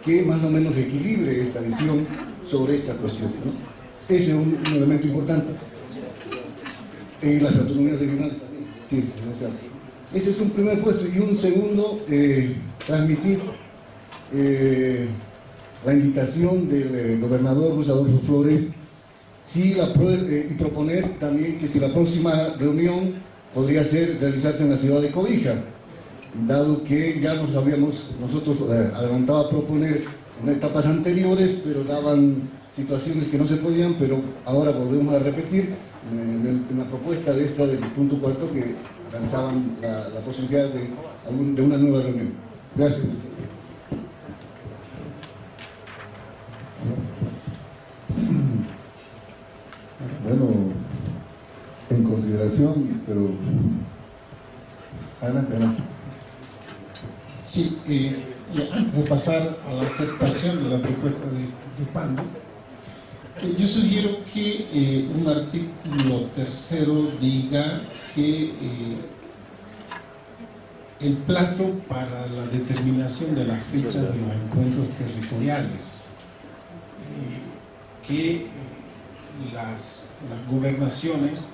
que más o menos equilibre esta visión sobre esta cuestión, ¿no? Ese es un elemento importante. Las autonomías regionales también, sí, ese es un primer puesto. Y un segundo, transmitir la invitación del gobernador Luis Adolfo Flores y proponer también que si la próxima reunión podría realizarse en la ciudad de Cobija, dado que ya nos habíamos nosotros adelantado a proponer en etapas anteriores, pero daban situaciones que no se podían, pero ahora volvemos a repetir en la propuesta del punto cuarto que lanzaban la posibilidad de una nueva reunión. Gracias. Bueno, en consideración, pero adelante. Sí, antes de pasar a la aceptación de la propuesta de Pando, yo sugiero que un artículo tercero diga que el plazo para la determinación de las fechas de los encuentros territoriales, que las gobernaciones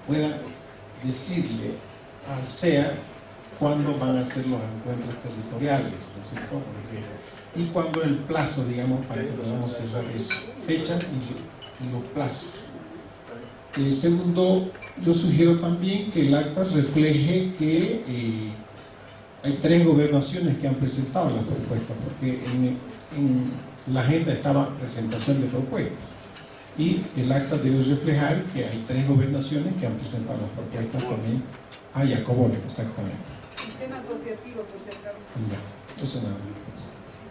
puedan decirle al CEA cuándo van a ser los encuentros territoriales, ¿no es cierto? Y cuándo el plazo, digamos, para que podamos cerrar eso, fechas y los plazos. Segundo, yo sugiero también que el acta refleje que hay 3 gobernaciones que han presentado las propuestas, porque en la agenda estaba presentación de propuestas. y el acta debe reflejar que hay 3 gobernaciones que han presentado las propuestas también a Jacobone, exactamente. Sistema asociativo, por si acaso. Ya, entonces nada.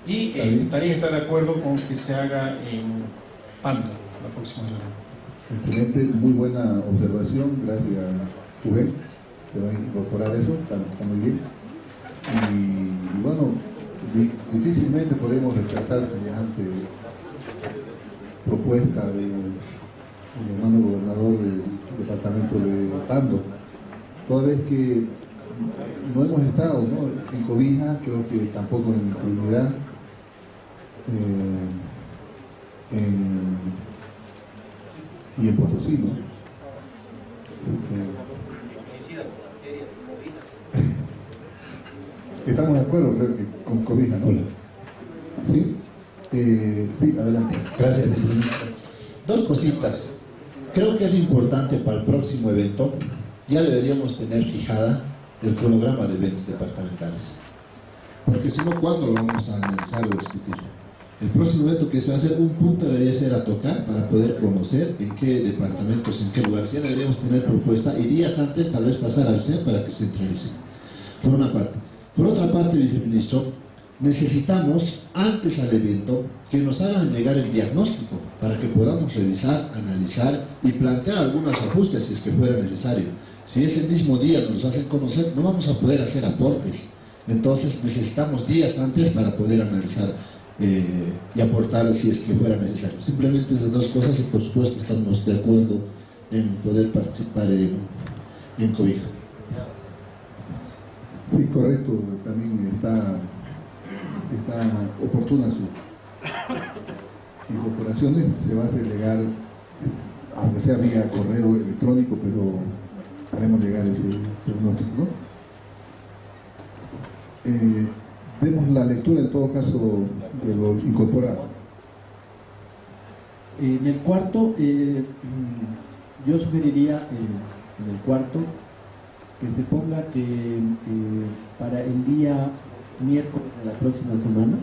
Y Tarija está de acuerdo con que se haga en Pando la próxima semana. Excelente, muy buena observación, gracias Juven. Se va a incorporar eso, está muy bien. Y bueno, difícilmente podemos rechazar semejante propuesta del hermano gobernador del departamento de Pando, toda vez que no hemos estado, ¿no?, en Cobija, creo que tampoco en Trinidad, y en Potosí, ¿no? Así que estamos de acuerdo, creo que con Cobija, ¿no? ¿Sí? Sí, adelante. Gracias, viceministro. 2 cositas. Creo que es importante para el próximo evento, ya deberíamos tener fijada el cronograma de eventos departamentales. Porque si no, ¿cuándo lo vamos a analizar o discutir? El próximo evento que se va a hacer, un punto debería ser a tocar para poder conocer en qué departamentos, en qué lugares. Ya deberíamos tener propuesta y días antes tal vez pasar al CEN para que se centralice. Por una parte. Por otra parte, viceministro, necesitamos antes al evento que nos hagan llegar el diagnóstico para que podamos revisar, analizar y plantear algunos ajustes si es que fuera necesario. Si ese mismo día nos hacen conocer, no vamos a poder hacer aportes. Entonces necesitamos días antes para poder analizar y aportar si es que fuera necesario. Simplemente esas 2 cosas y por supuesto estamos de acuerdo en poder participar en Cobija. Sí, correcto, también está oportuna sus incorporaciones, se va a hacer llegar, aunque sea vía correo electrónico, pero haremos llegar ese diagnóstico, ¿no? Demos la lectura en todo caso de lo incorporado. En el cuarto, yo sugeriría en el cuarto que se ponga que para el día miércoles de la próxima semana,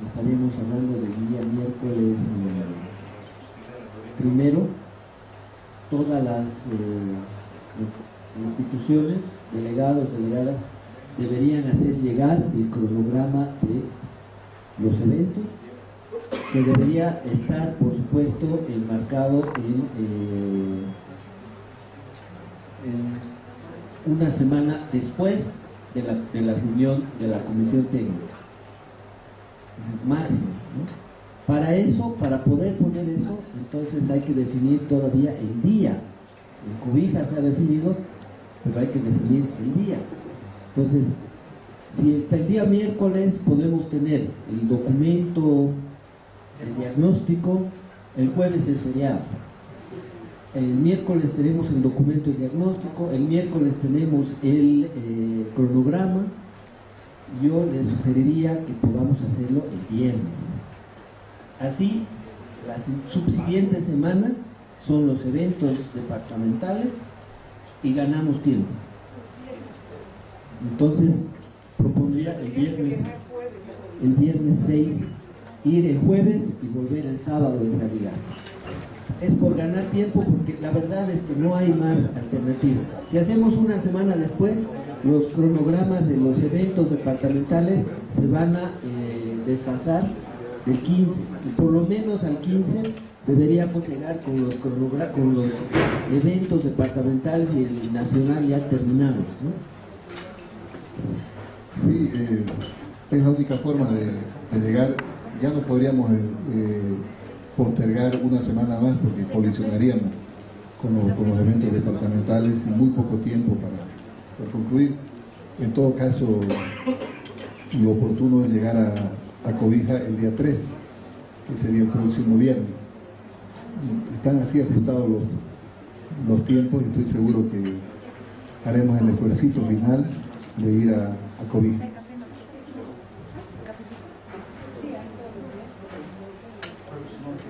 estaríamos hablando del día miércoles primero, todas las instituciones, delegados, delegadas, deberían hacer llegar el cronograma de los eventos, que debería estar, por supuesto, enmarcado en una semana después de la reunión de la comisión técnica. Es el máximo, ¿no? Para eso, para poder poner eso, entonces hay que definir todavía el día. En Cobija se ha definido, pero hay que definir el día. Entonces, si hasta el día miércoles podemos tener el documento, el diagnóstico, el jueves es feriado. El miércoles tenemos el documento de diagnóstico, el miércoles tenemos el cronograma. Yo les sugeriría que podamos hacerlo el viernes. Así, la subsiguiente semana son los eventos departamentales y ganamos tiempo. Entonces, propondría el viernes 6, ir el jueves y volver el sábado en realidad. Es por ganar tiempo, porque la verdad es que no hay más alternativa. Si hacemos una semana después, los cronogramas de los eventos departamentales se van a desfasar del 15, y por lo menos al 15 deberíamos llegar con los eventos departamentales y el nacional ya terminados, ¿no? Sí, es la única forma de llegar. Ya no podríamos postergar una semana más porque colisionaríamos con los eventos departamentales y muy poco tiempo para concluir. En todo caso, lo oportuno es llegar a Cobija el día 3, que sería el próximo viernes. Están así ajustados los tiempos y estoy seguro que haremos el esfuercito final de ir a Cobija.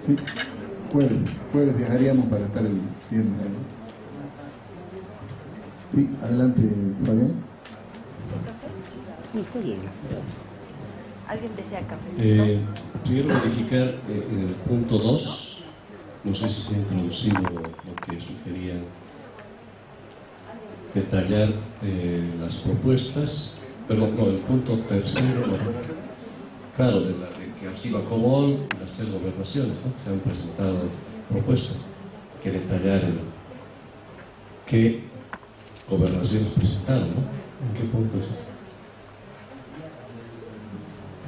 Sí, jueves viajaríamos para estar el viernes. Sí, adelante, Fabián. ¿Alguien desea café? Quiero verificar en el punto 2, no sé si se ha introducido lo que sugerían, detallar las propuestas, perdón, no, el punto tercero, claro, de que ha sido Acobol y las 3 gobernaciones, ¿no? Se han presentado propuestas que detallar qué gobernaciones presentaron, ¿no? ¿En qué punto es eso?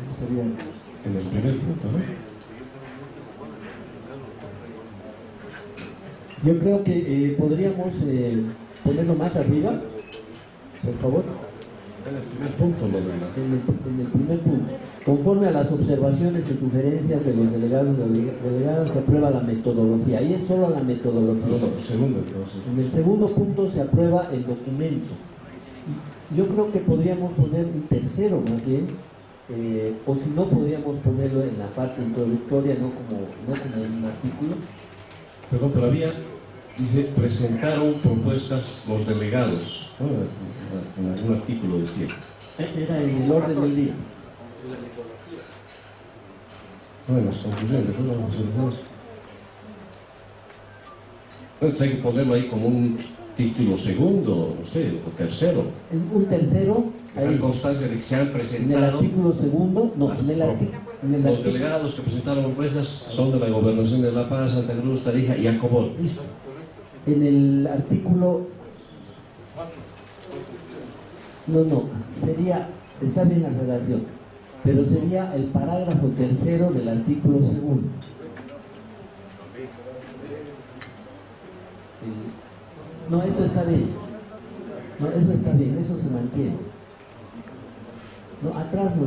Eso sería en el primer punto, ¿no? Yo creo que podríamos ponerlo más arriba, por favor. En el primer punto, lo demás. En el primer punto. Conforme a las observaciones y sugerencias de los delegados y delegadas, se aprueba la metodología. Ahí es solo la metodología. No, el segundo, entonces. En el segundo punto se aprueba el documento. Yo creo que podríamos poner un tercero más bien, o si no podríamos ponerlo en la parte introductoria, no como en un artículo. Perdón, pero dice, presentaron propuestas los delegados, ¿no? En algún artículo decía. Era en el orden del día. No, en las conclusiones, después las observaciones. Entonces hay que ponerlo ahí como un título segundo, no sé, o tercero. Un tercero. Hay constancia de que se han presentado. En el artículo segundo, no, en el artículo. Los delegados que presentaron propuestas son de la Gobernación de La Paz, Santa Cruz, Tarija y Acobol. Listo. En el artículo. No, sería, está bien la redacción, pero sería el parágrafo tercero del artículo segundo. No, eso está bien. No, eso está bien, eso se mantiene. No, atrás no.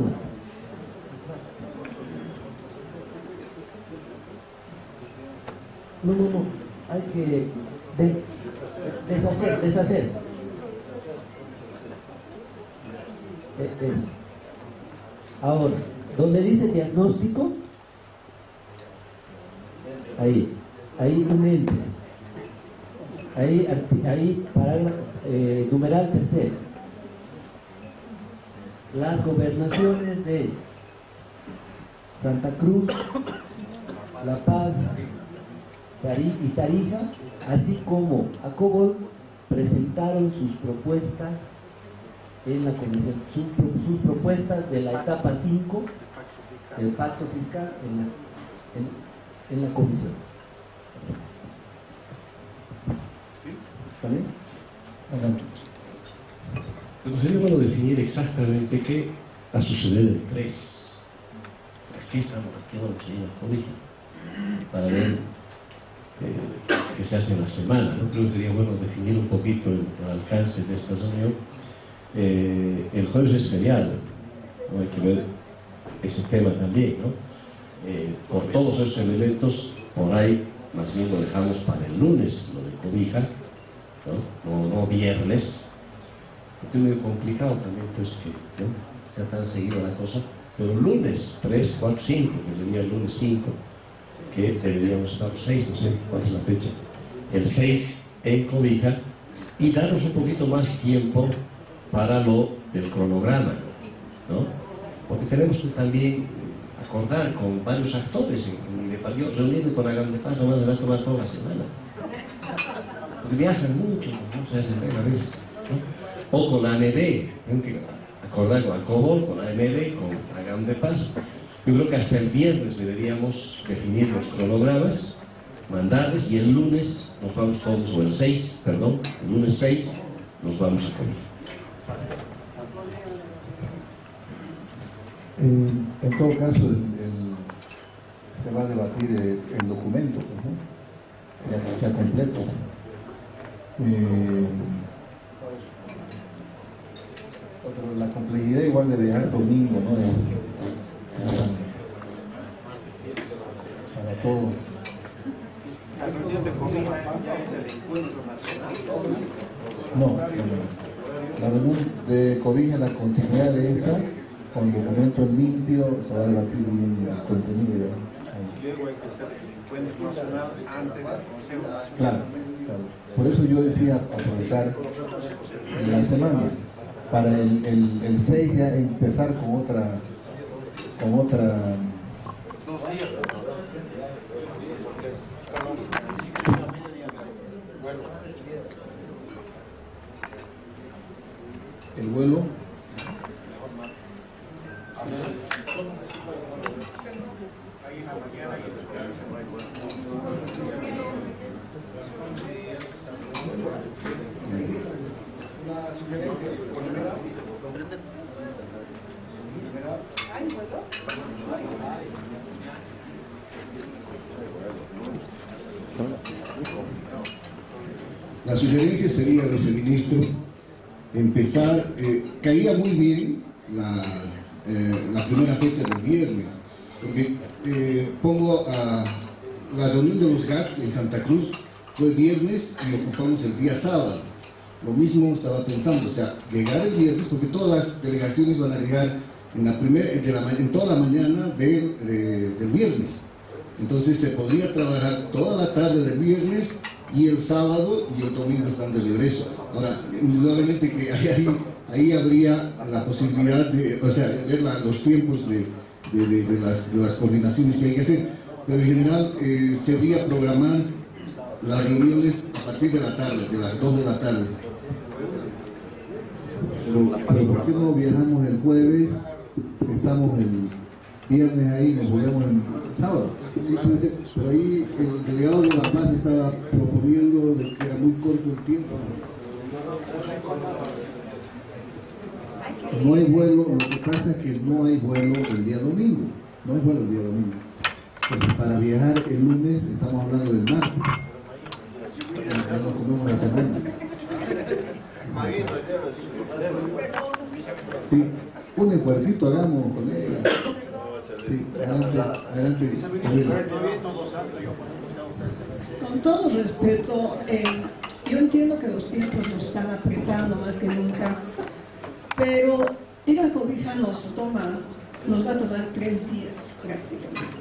No, hay que deshacer. Eso. Ahora, donde dice diagnóstico, ahí un ente. Ahí parágrafo, numeral tercero. Las gobernaciones de Santa Cruz, La Paz y Tarija, así como Acobol, presentaron sus propuestas en la comisión, sus propuestas de la etapa 5 del pacto fiscal en la comisión. ¿Está bien? Adelante. Pero sería bueno definir exactamente qué va a suceder el 3. Aquí estamos, aquí vamos a ir a Cobija para ver qué se hace en la semana, ¿no? Creo que sería bueno definir un poquito el alcance de esta reunión. El jueves es feriado, ¿no? Hay que ver ese tema también, ¿no? Por todos esos elementos, por ahí más bien lo dejamos para el lunes, lo de Cobija, no viernes, porque es medio complicado también, pues, que ¿no? sea tan seguido la cosa, pero lunes 3, 4, 5, que sería el lunes 5, que deberíamos estar 6, no sé cuál es la fecha, el 6 en Cobija, y darnos un poquito más tiempo para lo del cronograma, ¿no? Porque tenemos que también acordar con varios actores en Midepar. Yo reuniendo con Hagan de Paz no me va a tomar toda la semana, porque viajan mucho, no se hacen ver a veces, ¿no? O con la ANB, tengo que acordar con Acobol, con la ANB, con Hagan de Paz. Yo creo que hasta el viernes deberíamos definir los cronogramas, mandarles, y el lunes nos vamos todos, o el 6, perdón, el lunes 6 nos vamos a Cobija. En todo caso, se va a debatir el documento, ¿no? Ya sea completo. Pero la complejidad igual de viajar domingo, ¿no? Para todos. La reunión de Cobija ya es el encuentro nacional. No. La reunión de Cobija es la continuidad de esta. Con documento limpio se va a debatir bien el contenido. Y luego hay que hacer el encuentro nacional antes del Consejo Nacional. Claro. Por eso yo decía aprovechar la semana para el 6 ya empezar con otra 2 días. El vuelo. La sugerencia sería, viceministro, empezar, caía muy bien la primera fecha del viernes, porque pongo a la reunión de los GATS en Santa Cruz, fue viernes y ocupamos el día sábado. Lo mismo estaba pensando, o sea, llegar el viernes, porque todas las delegaciones van a llegar en toda la mañana del viernes. Entonces se podría trabajar toda la tarde del viernes y el sábado y el domingo están de regreso. Ahora, indudablemente que ahí habría la posibilidad de, o sea, ver los tiempos de las coordinaciones que hay que hacer, pero en general se debería programar las reuniones a partir de la tarde, de las 2 de la tarde. Pero ¿por qué no viajamos el jueves? Estamos el viernes ahí, nos volvemos el sábado. Sí, puede ser, pero ahí el delegado de La Paz estaba proponiendo de que era muy corto el tiempo. No hay vuelo, lo que pasa es que no hay vuelo el día domingo. No hay vuelo el día domingo. Entonces, para viajar el lunes estamos hablando del martes. Ya nos comemos la semana. Sí, un esfuercito hagamos, colega. Sí, adelante. Con todo respeto, yo entiendo que los tiempos nos están apretando más que nunca, pero ir a Cobija nos va a tomar 3 días prácticamente.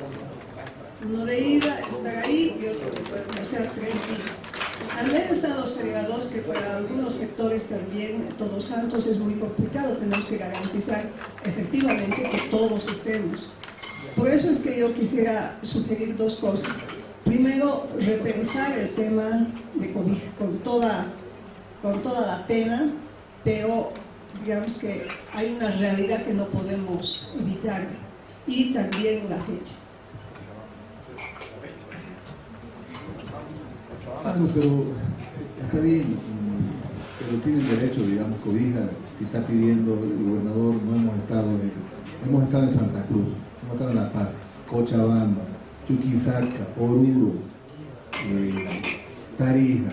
Uno de ida, estar ahí y otro de vuelta, o sea, 3 días. Al menos están los feriados que para algunos sectores también, Todos Santos, es muy complicado. Tenemos que garantizar efectivamente que todos estemos. Por eso es que yo quisiera sugerir 2 cosas. Primero, repensar el tema de Cobija con toda la pena, pero digamos que hay una realidad que no podemos evitar, y también la fecha. Bueno, pero está bien, pero tienen derecho, digamos, Cobija, si está pidiendo el gobernador, no hemos estado en Santa Cruz, hemos estado en La Paz, Cochabamba, Chuquisaca, Oruro, Tarija.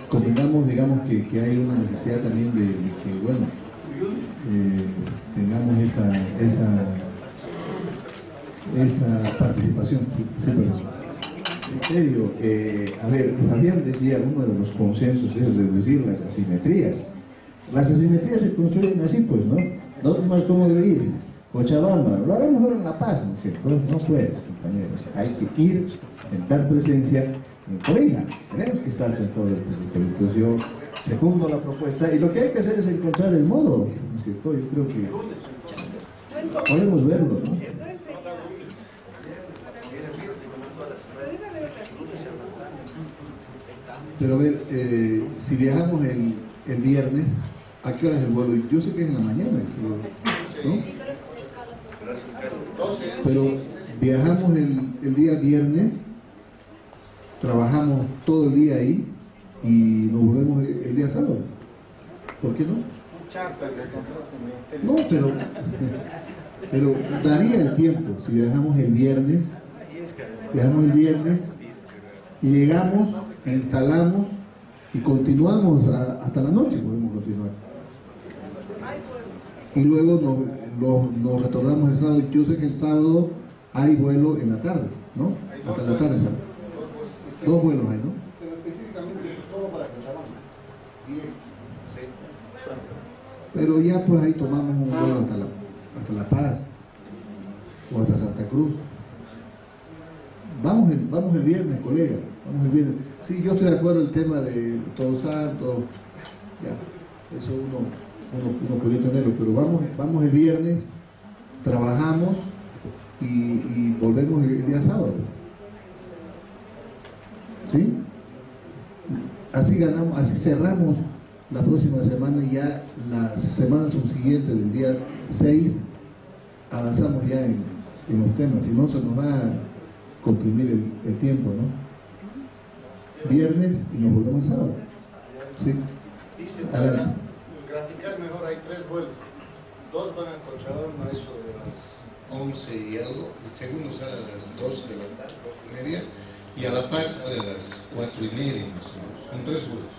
Convengamos, digamos, que hay una necesidad también de que, bueno, tengamos esa participación. Sí, perdón. En serio, a ver, Fabián decía, uno de los consensos es reducir las asimetrías. Las asimetrías se construyen así, pues, ¿no? No es más cómodo ir. Cochabamba, lo hará mejor en La Paz, ¿no es cierto? No puedes, compañeros. Hay que ir, sentar presencia en Cobija. Tenemos que estar sentados en el territorio. Segundo la propuesta, y lo que hay que hacer es encontrar el modo, ¿no es cierto? Yo creo que podemos verlo, ¿no? Pero a ver, si viajamos el viernes, ¿a qué hora es el vuelo? Yo sé que es en la mañana, ¿no? Pero viajamos el día viernes, trabajamos todo el día ahí y nos volvemos el día sábado. ¿Por qué no? No, pero daría el tiempo. Si viajamos el viernes y llegamos, instalamos y continuamos hasta la noche, podemos continuar. Y luego nos retornamos el sábado. Yo sé que el sábado hay vuelo en la tarde, ¿no? Hasta la tarde. 2 vuelos hay, ¿no? Pero específicamente solo para Cochabamba. Pero ya pues ahí tomamos un vuelo hasta La Paz o hasta Santa Cruz. Vamos el viernes, colega. Vamos el viernes. Sí, yo estoy de acuerdo en el tema de Todos Santos. Ya, eso uno podría tenerlo, pero vamos el viernes, trabajamos y volvemos el día sábado. ¿Sí? Así ganamos, así cerramos la próxima semana y ya la semana subsiguiente del día 6 avanzamos ya en los temas, si no se nos va a comprimir el tiempo, ¿no? Viernes y nos volvemos sábado. ¿Sí? Dice, Adelante. graficar mejor, hay 3 vuelos. 2 van a Cochabamba, Eso de las 11 y algo, el segundo sale a las 2 de la tarde, 2:30, y a La Paz sale a las 4:30 más o menos. Son 3 vuelos.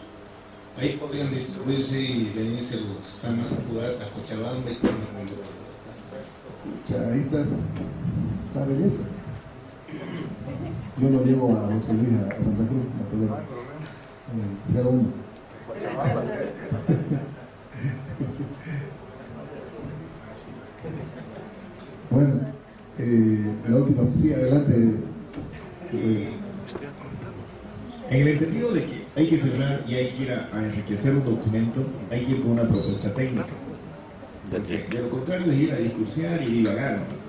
Ahí podrían distribuirse y venirse los que están más apurados a Cochabamba y todo el mundo. Ahí está la belleza. Yo lo llevo a José Luis, a Santa Cruz, no problema. 01. Bueno, la última, sí, adelante. En el entendido de que hay que cerrar y hay que ir a enriquecer un documento, hay que ir con una propuesta técnica. Porque de lo contrario es ir a discursear y divagar, ¿no?